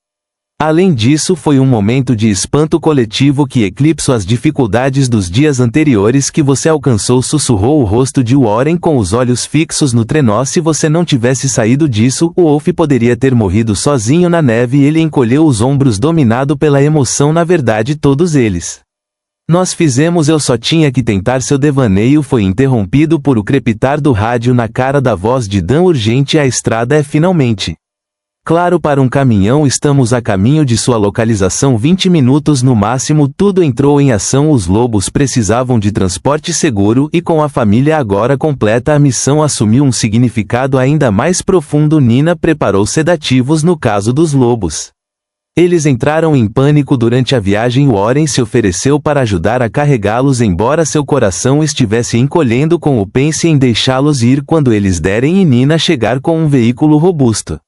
Além disso, foi um momento de espanto coletivo que eclipsou as dificuldades dos dias anteriores. Que você alcançou, sussurrou o rosto de Warren com os olhos fixos no trenó. Se você não tivesse saído disso, o Wolf poderia ter morrido sozinho na neve. Ele encolheu os ombros, dominado pela emoção. Na verdade, todos eles. Nós fizemos. Eu só tinha que tentar. Seu devaneio foi interrompido por o crepitar do rádio na cara da voz de Dan. Urgente, a estrada é finalmente claro para um caminhão. Estamos a caminho de sua localização. 20 minutos no máximo. Tudo entrou em ação. Os lobos precisavam de transporte seguro e, com a família agora completa, a missão assumiu um significado ainda mais profundo. Nina preparou sedativos no caso dos lobos. Eles entraram em pânico durante a viagem. Warren se ofereceu para ajudar a carregá-los, embora seu coração estivesse encolhendo com o pense em deixá-los ir quando eles derem e Nina chegar com um veículo robusto.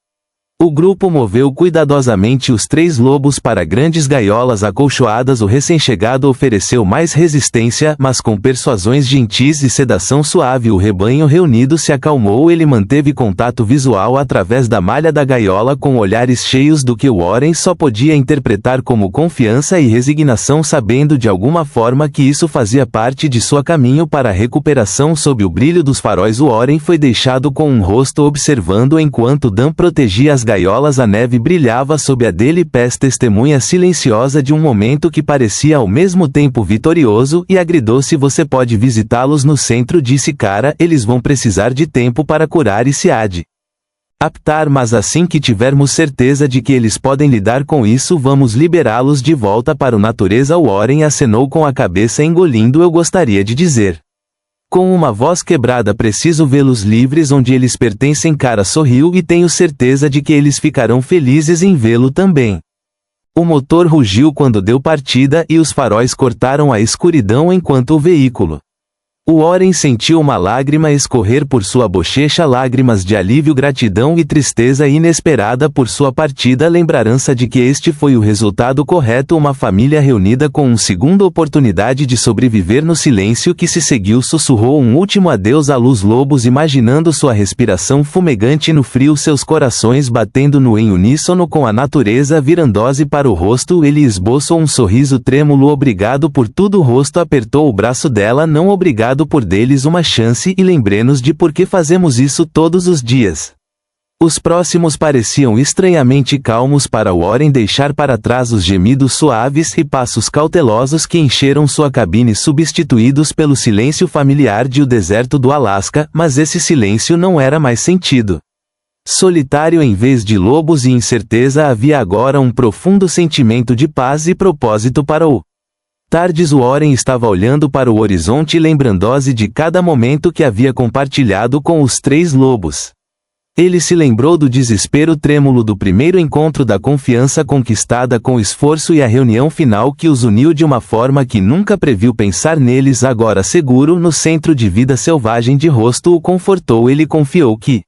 O grupo moveu cuidadosamente os 3 lobos para grandes gaiolas acolchoadas. O recém-chegado ofereceu mais resistência, mas com persuasões gentis e sedação suave o rebanho reunido se acalmou. Ele manteve contato visual através da malha da gaiola com olhares cheios do que Warren só podia interpretar como confiança e resignação, sabendo de alguma forma que isso fazia parte de seu caminho para a recuperação. Sob o brilho dos faróis, Warren foi deixado com um rosto observando enquanto Dan protegia as gaiolas. A neve brilhava sob a dele, pés, testemunha silenciosa de um momento que parecia ao mesmo tempo vitorioso, e agridou-se. Você pode visitá-los no centro, disse Cara. Eles vão precisar de tempo para curar e se há de aptar, mas assim que tivermos certeza de que eles podem lidar com isso, vamos liberá-los de volta para a natureza. Warren acenou com a cabeça, engolindo. Eu gostaria de dizer com uma voz quebrada, preciso vê-los livres onde eles pertencem. Cara sorriu, e tenho certeza de que eles ficarão felizes em vê-lo também. O motor rugiu quando deu partida, e os faróis cortaram a escuridão enquanto o veículo. Warren sentiu uma lágrima escorrer por sua bochecha, lágrimas de alívio, gratidão e tristeza inesperada por sua partida, lembrança de que este foi o resultado correto. Uma família reunida com uma segunda oportunidade de sobreviver. No silêncio que se seguiu, sussurrou um último adeus à luz. Lobos, imaginando sua respiração fumegante no frio, seus corações batendo no em uníssono com a natureza, virando-se para o rosto. Ele esboçou um sorriso trêmulo. Obrigado por tudo. O rosto apertou o braço dela. Não, obrigado por deles uma chance, e lembre-nos de por que fazemos isso todos os dias. Os próximos pareciam estranhamente calmos para Warren deixar para trás os gemidos suaves e passos cautelosos que encheram sua cabine, substituídos pelo silêncio familiar de o deserto do Alasca, mas esse silêncio não era mais sentido. Solitário em vez de lobos e incerteza, havia agora um profundo sentimento de paz e propósito para o tardes. Warren estava olhando para o horizonte, lembrando-se de cada momento que havia compartilhado com os 3 lobos. Ele se lembrou do desespero trêmulo do primeiro encontro, da confiança conquistada com esforço e a reunião final que os uniu de uma forma que nunca previu. Pensar neles agora seguro no centro de vida selvagem de rosto o confortou. Ele confiou que,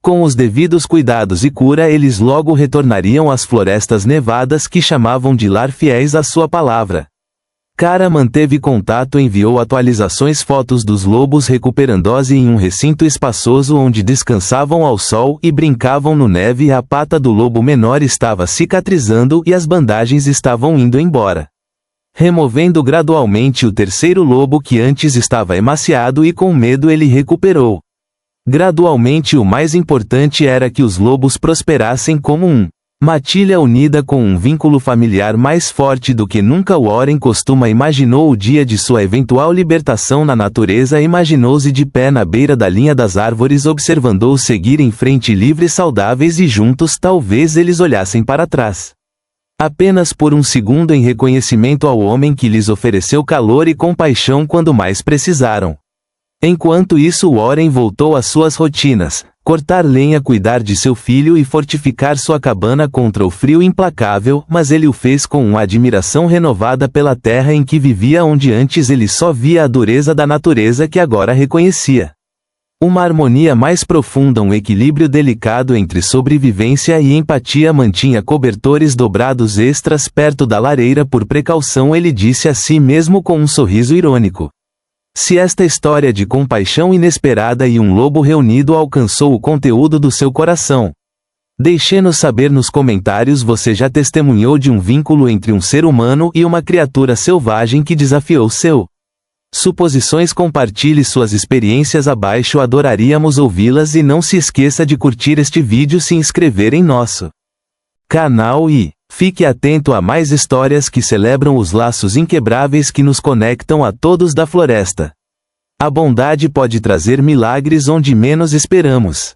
com os devidos cuidados e cura, eles logo retornariam às florestas nevadas que chamavam de lar, fiéis à sua palavra. Cara manteve contato, enviou atualizações, fotos dos lobos recuperando-se em um recinto espaçoso onde descansavam ao sol e brincavam no neve. A pata do lobo menor estava cicatrizando e as bandagens estavam indo embora, removendo gradualmente o terceiro lobo que antes estava emaciado e com medo. Ele recuperou gradualmente. O mais importante era que os lobos prosperassem como matilha unida com um vínculo familiar mais forte do que nunca. Warren costuma imaginou o dia de sua eventual libertação na natureza. Imaginou-se de pé na beira da linha das árvores, observando-os seguir em frente, livres, saudáveis, e juntos talvez eles olhassem para trás apenas por um segundo em reconhecimento ao homem que lhes ofereceu calor e compaixão quando mais precisaram. Enquanto isso, Warren voltou às suas rotinas: cortar lenha, cuidar de seu filho e fortificar sua cabana contra o frio implacável, mas ele o fez com uma admiração renovada pela terra em que vivia, onde antes ele só via a dureza da natureza que agora reconhecia uma harmonia mais profunda, um equilíbrio delicado entre sobrevivência e empatia. Mantinha cobertores dobrados extras perto da lareira por precaução. Ele disse a si mesmo com um sorriso irônico: se esta história de compaixão inesperada e um lobo reunido alcançou o conteúdo do seu coração, deixe-nos saber nos comentários. Você já testemunhou de um vínculo entre um ser humano e uma criatura selvagem que desafiou seu suposições? Compartilhe suas experiências abaixo, adoraríamos ouvi-las, e não se esqueça de curtir este vídeo, se inscrever em nosso canal e fique atento a mais histórias que celebram os laços inquebráveis que nos conectam a todos da floresta. A bondade pode trazer milagres onde menos esperamos.